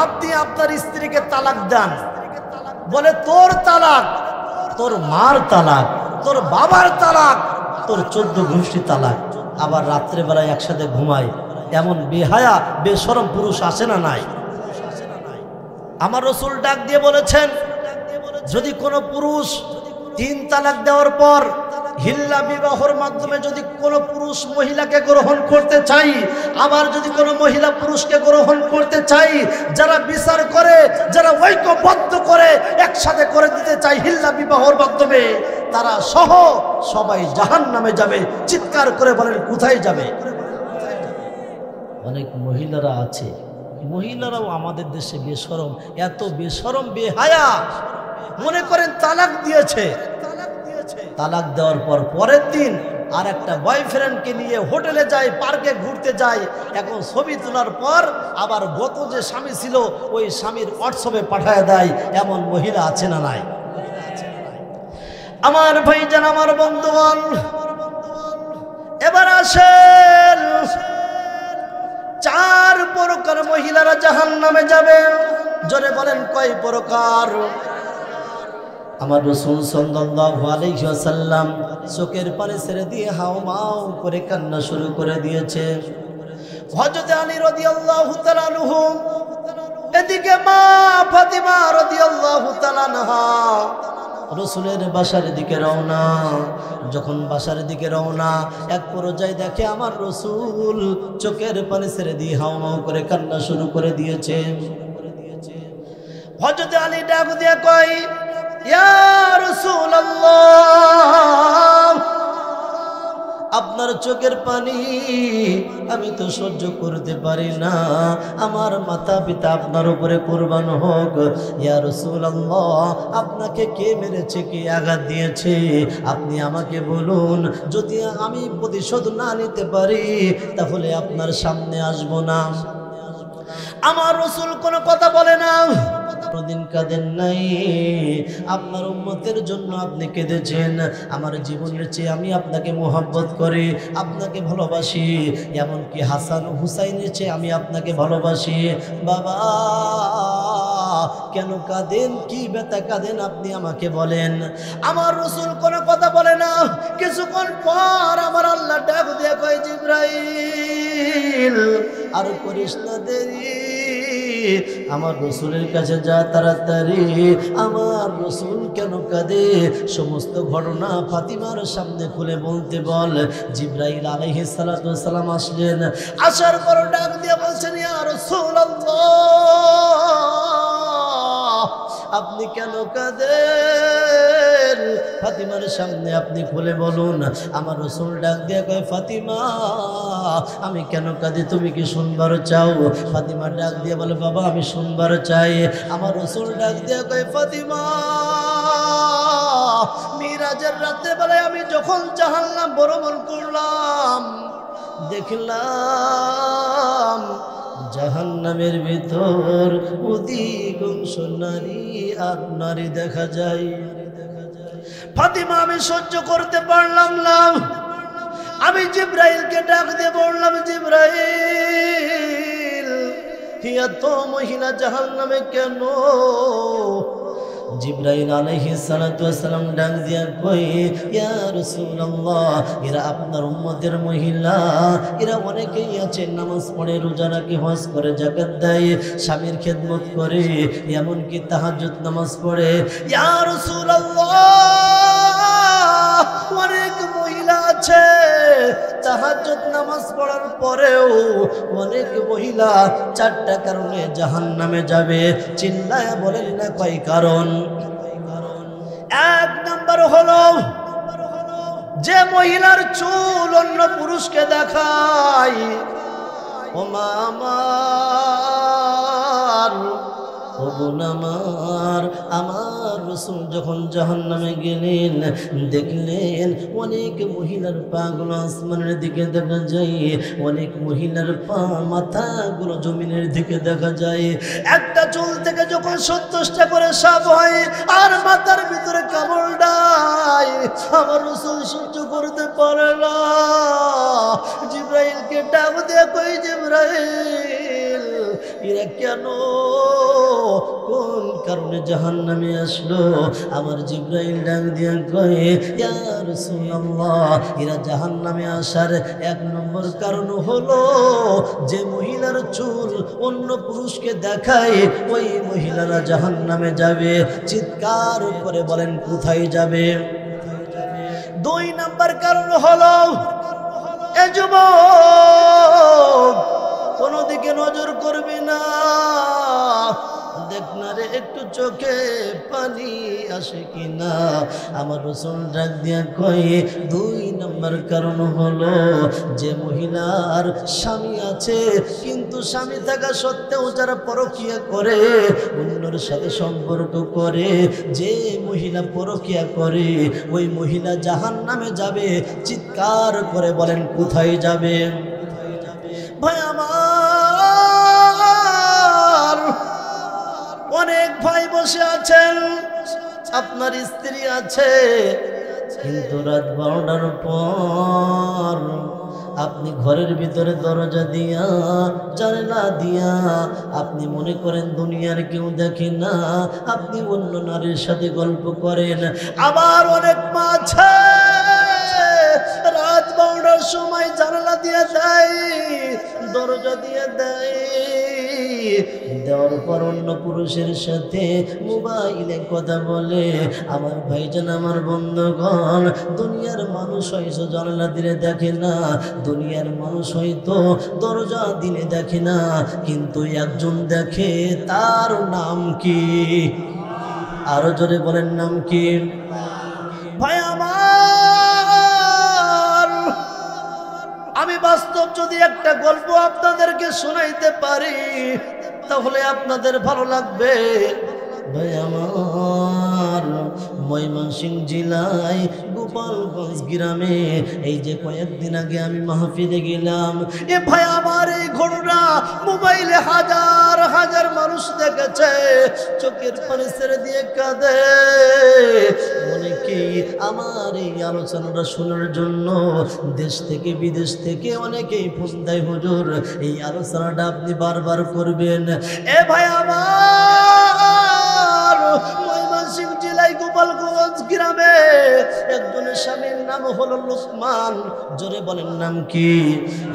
আপনি আপনার স্ত্রীকে তালাক দেন, বলে তোর তালাক, তোর মার তালাক, তোর বাবার তালাক, তোর 14 গোষ্ঠী তালাক। আবার রাত্রেবেলায় একসাথে ঘুমায়। এমন বেহায়া বেশরম পুরুষ আসে না নাই? আমার রাসূল ডাক দিয়ে বলেছেন, যদি কোনো পুরুষ 3 তালাক দেওয়ার পর হিল্লা বিবাহের মাধ্যমে যদি কোনো পুরুষ মহিলাকে গ্রহণ করতে চাই, আবার যদি কোনো মহিলা পুরুষকে গ্রহণ করতে চাই, যারা বিচার করে, যারা ঐক্যবদ্ধ করে একসাথে করে দিতে চাই হিল্লা বিবাহের মাধ্যমে, তারা সহ সবাই জাহান্নামে যাবে। চিৎকার করে বলেন কোথায় যাবে? অনেক মহিলারা আছে, মহিলারাও আমাদের দেশে বেশরম, এত বেশরম বেহায়া, মনে করেন তালাক দিয়েছে, তালাক দেওয়ার পর পরের দিন আর একটা বয়ফ্রেন্ডকে নিয়ে হোটেলে যায়, পার্কে ঘুরতে যায়। এখন ছবি তোলার পর আবার গত যে স্বামী ছিল ওই স্বামীর হোয়াটসঅ্যাপে পাঠায় দেয়। এমন মহিলা আছে না নাই? আমার ভাইজান, আমার বন্ধুগণ, এবার আসেন 4 প্রকার মহিলারা জাহান্নামে যাবে। জোরে বলেন কয় প্রকার? আমার রাসূল সাল্লাল্লাহু আলাইহি ওয়াসাল্লাম চোখের পানি ছেড়ে দিয়ে হাওমাও করে কান্না শুরু করে দিয়েছে। হযরত আলী রাদিয়াল্লাহু তাআলা আনহু, এদিকে মা ফাতিমা রাদিয়াল্লাহু তাআলা আনহা রাসূলের বাসার দিকে রওনা। যখন বাসার দিকে রওনা, এক পর্যায়ে দেখে আমার রাসূল চোখের পানি ছেড়ে দিয়ে হাওমাও করে কান্না শুরু করে দিয়েছে। হযরত আলী ডাক দিয়ে কয়, ইয়া রাসূলুল্লাহ, আপনার চোখের পানি আমি তো সহ্য করতে পারি না, আমার মাতা পিতা আপনার উপরে কুরবান হোক। ইয়া রাসূলুল্লাহ, আপনাকে কে মেরেছে, কে আঘাত দিয়েছে, আপনি আমাকে বলুন। যদি আমি প্রতিশোধ না নিতে পারি তাহলে আপনার সামনে আসব না। আমার রাসূল কোনো কথা বলে না, কোনদিন কাঁদেন নাই। আপনার উম্মতের জন্য আপনি কেঁদেছেন। আমার জীবনের চেয়ে আমি আপনাকে মোহাব্বত করি, আপনাকে ভালোবাসি, এমনকি হাসান হুসাইনের চেয়ে আমি আপনাকে ভালোবাসি। বাবা কেন কাঁদেন, কি ব্যথা কাঁদেন আপনি আমাকে বলেন। আমার রাসূল কোনো কথা বলে না। কিছুক্ষণ পর আমার আল্লাহ ডাক দিয়ে কয়, জিবরাইল আর করিস না দেরি, আমার রাসূলের কাছে যা তাড়াতাড়ি। আমার রাসূল কেন কাঁদে সমস্ত ঘটনা ফাতিমার সামনে খুলে বলতে বল। জিবরাইল আলাইহিস সালাতু ওয়াস সালাম আসলেন। আসার পর ডাক দিয়ে বলছেন, ইয়া রাসূলুল্লাহ, আপনি কেন কাঁদেন? ফাতিমার সামনে আপনি খুলে বলুন। আমার রাসূল ডাক দিয়ে কয়, ফাতিমা আমি কেন কাঁদি, তুমি কি শুনবার চাও? ফাতিমা ডাক দিয়ে বলে, বাবা আমি শুনবার চাই। আমার রাসূল ডাক দিয়ে কয়, ফাতিমা মিরাজের রাতে বেলায় আমি যখন জাহান্নাম ভ্রমণ করলাম, দেখলাম জাহান্নামের ভিতর অধিকাংশ নারী আর নারী দেখা যায়। ফাতিমা, আমি সহ্য করতে পারলাম না। আমি জিব্রাইলকে ডাক দিয়ে বললাম, জিব্রাইল, এত মহিলা জাহান্নামে কেন? জিব্রাইল আলাইহিস সালাতু ওয়াস সালাম ডাক দিয়া কই, ইয়া রাসূলুল্লাহ, এরা আপনার উম্মতের মহিলা, এরা অনেকেই আছে নামাজ পড়ে, রোজা রাখে, হজ করে, যাকাত দেয়, স্বামীর খেদমত করে, এমনকি তাহাজ্জুদ নামাজ পড়ে। ইয়া রাসূলুল্লাহ, অনেক মহিলা আছে তাহাজ্জুদ নামাজ পড়ার পরেও অনেক মহিলা 4টা কারণে জাহান্নামে যাবে। চিল্লায়া বলেন না কয় কারণ? 1 নাম্বার হলো যে মহিলার চুল অন্য পুরুষকে দেখায়। ও মা আমার, ও বোন আমার, আমার রাসূল যখন জাহান্নামে গেলেন, দেখলেন অনেক মহিলার পাগুলো আসমানের দিকে দেখা যায়, অনেক মহিলার পা মাথাগুলো জমিনের দিকে দেখা যায়। একটা চুল থেকে যখন 70টা করে সাপ হয় আর মাথার ভিতরে কামড় দেয়, আমার রাসূল সহ্য করতে পারে না। জিব্রাইলকে ডাক দিয়ে কই, জিব্রাইল, এরা কেন, কোন কারণে জাহান্নামে আসলো? আমার জিব্রাইল ডাক দিয়া কয়, ইয়া রাসূলুল্লাহ, এরা জাহান্নামে আসার 1 নম্বর কারণ হলো যে মহিলার চুল অন্য পুরুষকে দেখায়, ওই মহিলারা জাহান্নামে যাবে। চিৎকার করে বলেন কোথায় যাবে? 2 নম্বর কারণ হলো এ যুবক, কোন দিকে নজর করবি না, দেখ না রে একটু চোখে পানি আসে কিনা। আমার রাসূল ডাক দিয়া কয়, 2 নম্বর কারণ হলো যে মহিলার স্বামী আছে কিন্তু স্বামী থাকা সত্ত্বেও যারা পরকীয়া করে, অন্যর সাথে সম্পর্ক করে, যে মহিলা পরকীয়া করে ওই মহিলা জাহান্নামে যাবে। চিৎকার করে বলেন কোথায় যাবে? ভাই আমার, অনেক ভাই বসে আছেন, আপনার স্ত্রী আছে, কিন্তু রাত 12টার পর আপনি ঘরের ভিতরে দরজা দিয়া, জানালা দিয়া আপনি মনে করেন দুনিয়ার কেউ দেখে না, আপনি অন্য নারীর সাথে গল্প করেন। আবার অনেক মা আছে রাত 12টার সময় জানালা দিয়ে দেয়, দরজা দিয়ে দেয়, দেওয়ার পর অন্য পুরুষের সাথে মোবাইলে কথা বলে। আমার ভাইজান, আমার বন্ধুগণ, দুনিয়ার মানুষ হয়তো জানালা দিলে দেখে না, দুনিয়ার মানুষ হয়তো দরজা দিলে দেখে না, কিন্তু একজন দেখে, তার নাম কি? আরো জোরে বলেন নাম কি? ভাই আমার, আমি বাস্তব যদি একটা গল্প আপনাদেরকে শোনাইতে পারি তাহলে আপনাদের ভালো লাগবে। ভাই আমার, ময়মনসিংহ জেলায় গোপালগঞ্জ গ্রামে এই যে কয়েকদিন আগে আমি মাহফিলে গেলাম, এ ভাই আমার এই ঘটনা মোবাইলে হাজার হাজার মানুষ দেখেছে, চোখের পানি ছেড়ে দিয়ে কাঁদে। অনেকেই আমার এই আলোচনাটা শোনার জন্য দেশ থেকে বিদেশ থেকে অনেকেই ফোন দেয়, হুজুর এই আলোচনাটা আপনি বারবার করবেন। এ ভাই আমার, ময়মনসিংহ জেলায় গোপালগঞ্জ গ্রামে একজনের স্বামীর নাম হলো লোকমান। জোরে বলেন নাম কি?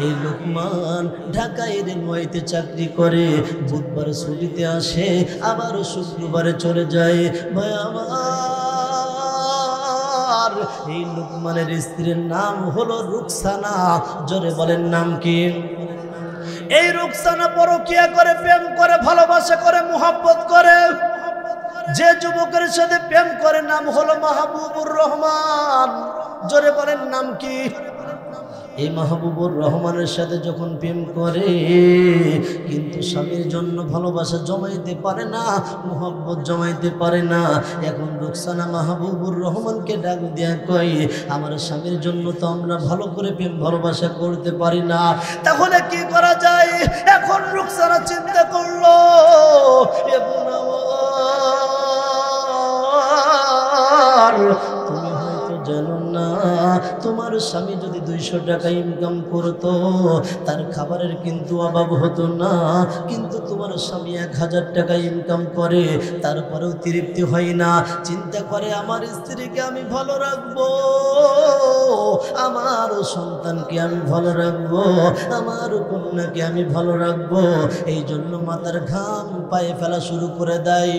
এই লোকমান ঢাকায় রেলওয়েতে চাকরি করে, বুধবার ছুটিতে আসে, আবার শুক্রবারে চলে যায়। ভাই আমার, এই লোকমানের স্ত্রীর নাম হলো রুকসানা। জোরে বলেন নাম কি? এই রুকসানা পরকীয়া করে, প্রেম করে, ভালোবাসা করে, মুহাব্বত করে। যে যুবকের সাথে প্রেম করে নাম হলো মাহবুবুর রহমান। জোরে বলেন নাম কি? এই মাহবুবুর রহমানের সাথে যখন প্রেম করে কিন্তু স্বামীর জন্য ভালোবাসা জমাইতে পারে না, মোহব্বত জমাইতে পারে না। এখন রুকসানা মাহবুবুর রহমানকে ডাক দেয়া কয়, আমার স্বামীর জন্য তো আমরা ভালো করে প্রেম ভালোবাসা করতে পারি না, তাহলে কি করা যায়? এখন রুকসানা চিন্তা করলো, তুমি হয়তো জানো না, তোমার স্বামী যদি 200 টাকা ইনকাম করতো তার খাবারের কিন্তু অভাব হতো না, কিন্তু তোমার স্বামী 1000 টাকা ইনকাম করে তারপরেও তৃপ্তি হয় না। চিন্তা করে আমার স্ত্রীকে আমি ভালো রাখবো, আমার সন্তানকে আমি ভালো রাখবো, আমার কন্যাকে আমি ভালো রাখবো, এই জন্য মাথার ঘাম পায়ে ফেলা শুরু করে দেয়।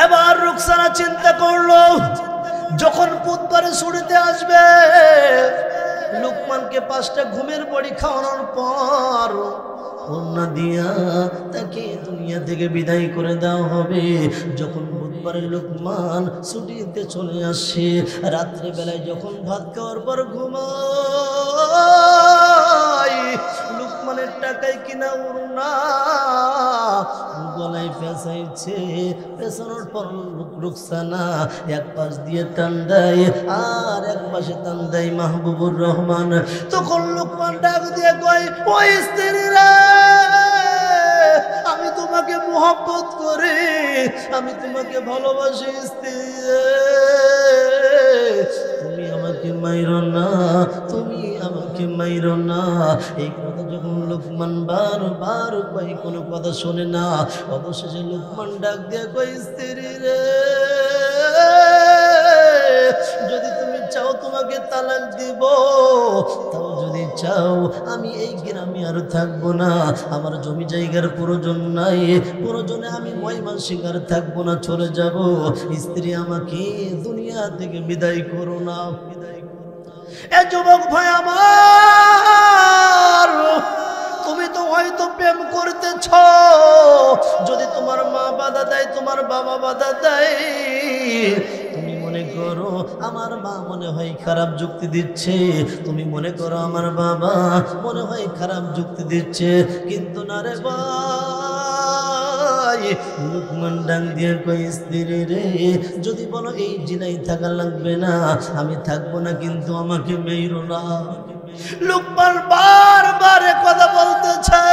এবার রুকসানা চিন্তা করলো, যখন বুধবারে ছুটিতে আসবে, লুকমানকে 5টা ঘুমের বড়ি খাওয়ানোর পর কন্যা দিয়া তাকে দুনিয়া থেকে বিদায় করে দেওয়া হবে। যখন বুধবারে লুকমান ছুটিতে চলে আসে, রাত্রে বেলায় যখন ভাত খাওয়ার পর ঘুমায়, লুকমানের টাকায় কিনা উড়না গলায় পেঁচাইছে, পেছানোর পর রুকসানা এক পাশ দিয়ে টান দেয় আর এক পাশে টান দেয় মাহবুবুর রহমান। তখন লুকমান ডাক দিয়ে কয়, ও স্ত্রী রে, আমি তোমাকে মোহব্বত করি, আমি তোমাকে ভালোবাসি স্ত্রী, তুমি আমাকে মাইরো না, তুমি আমাকে মাইরো না। এই কথা যখন লুকমান বারবার কয়, কোনো কথা শোনে না। অবশেষে লুকমান ডাক দিয়ে কয়, স্ত্রী রে, যদি তুমি চাও তোমাকে তালাক দিব, তাও যদি চাও আমি এই গ্রামে আর থাকবো না, আমার জমি জায়গার প্রয়োজন নাই, প্রয়োজনে আমি ময়মনসিংহ আর থাকবো না, চলে যাব। স্ত্রী আমাকে দুনিয়া থেকে বিদায় করো না। এ যুবক ভাই আমার, তুমি তো হয়তো প্রেম করতেছ, যদি তোমার মা বাধা দেয়, তোমার বাবা বাধা দেয়, তুমি মনে করো আমার মা মনে হয় খারাপ যুক্তি দিচ্ছে, তুমি মনে করো আমার বাবা মনে হয় খারাপ যুক্তি দিচ্ছে, কিন্তু না রে ভাই। লুকমান ডাক দিয়ে কই, স্ত্রী রে, যদি বলো এই জিনাই থাকা লাগবে না, আমি থাকবো না, কিন্তু আমাকে মেইরো না। লুকমান বারবার কথা বলতেছে,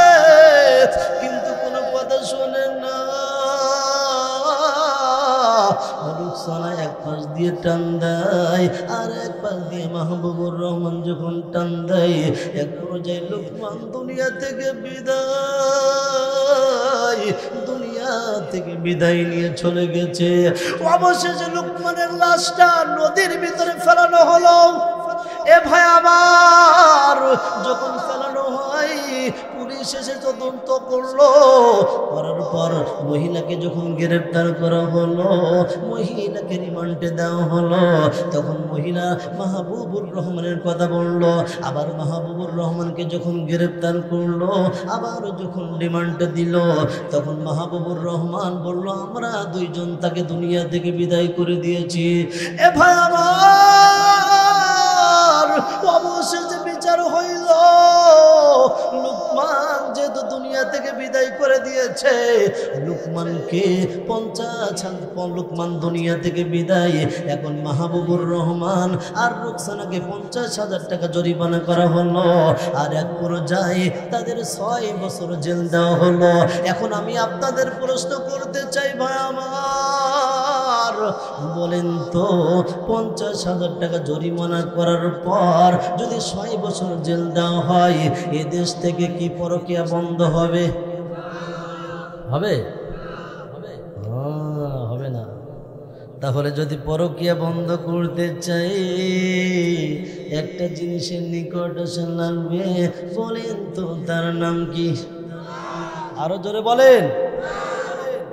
কিন্তু কোনো কথা শোনে না। রুকসানা এক পাশ দিয়ে টান দেয় আর এক পাশ দিয়ে মাহবুবুর রহমান যখন টান দেয়, এক পর্যায়ে লুকমান দুনিয়া থেকে বিদায় নিয়ে চলে গেছে। অবশেষে লুকমানের লাশটা নদীর ভিতরে ফেলানো হলো। এ ভাই আমার, যখন ফেলানো হয়, পুলিশ এসে তদন্ত করলো, করার পর মহিলাকে যখন গ্রেফতার করা হলো, মহিলাকে রিমান্ডে দেওয়া হলো, তখন মহিলা মাহবুবুর রহমানের কথা বললো। আবার মাহবুবুর রহমানকে যখন গ্রেফতার করলো, আবার যখন রিমান্ডে দিল, তখন মাহবুবুর রহমান বলল, আমরা দুইজন তাকে দুনিয়া থেকে বিদায় করে দিয়েছি। এ ভাই আমার, অবশেষে বিচার হইল। লুকমান যেহেতু দুনিয়া থেকে বিদায় করে দিয়েছে, লুকমানকে 50,000, লুকমান দুনিয়া থেকে বিদায়, এখন মাহবুবুর রহমান আর রুকসানাকে 50,000 টাকা জরিমানা করা হলো, আর এক পর্যায়ে তাদের 6 বছর জেল দেওয়া হলো। এখন আমি আপনাদের প্রশ্ন করতে চাই, ভাই আমার, বলেন তো 50,000 টাকা জরিমানা করার পর যদি 6 বছর জেল দেওয়া হয়, এ দেশ থেকে কি পরকীয়া বন্ধ হবে? হবে? হবে না। তাহলে যদি পরকীয়া বন্ধ করতে চাই, একটা জিনিসের নিকট আসা লাগবে, বলেন তো তার নাম কি? আরো জোরে বলেন।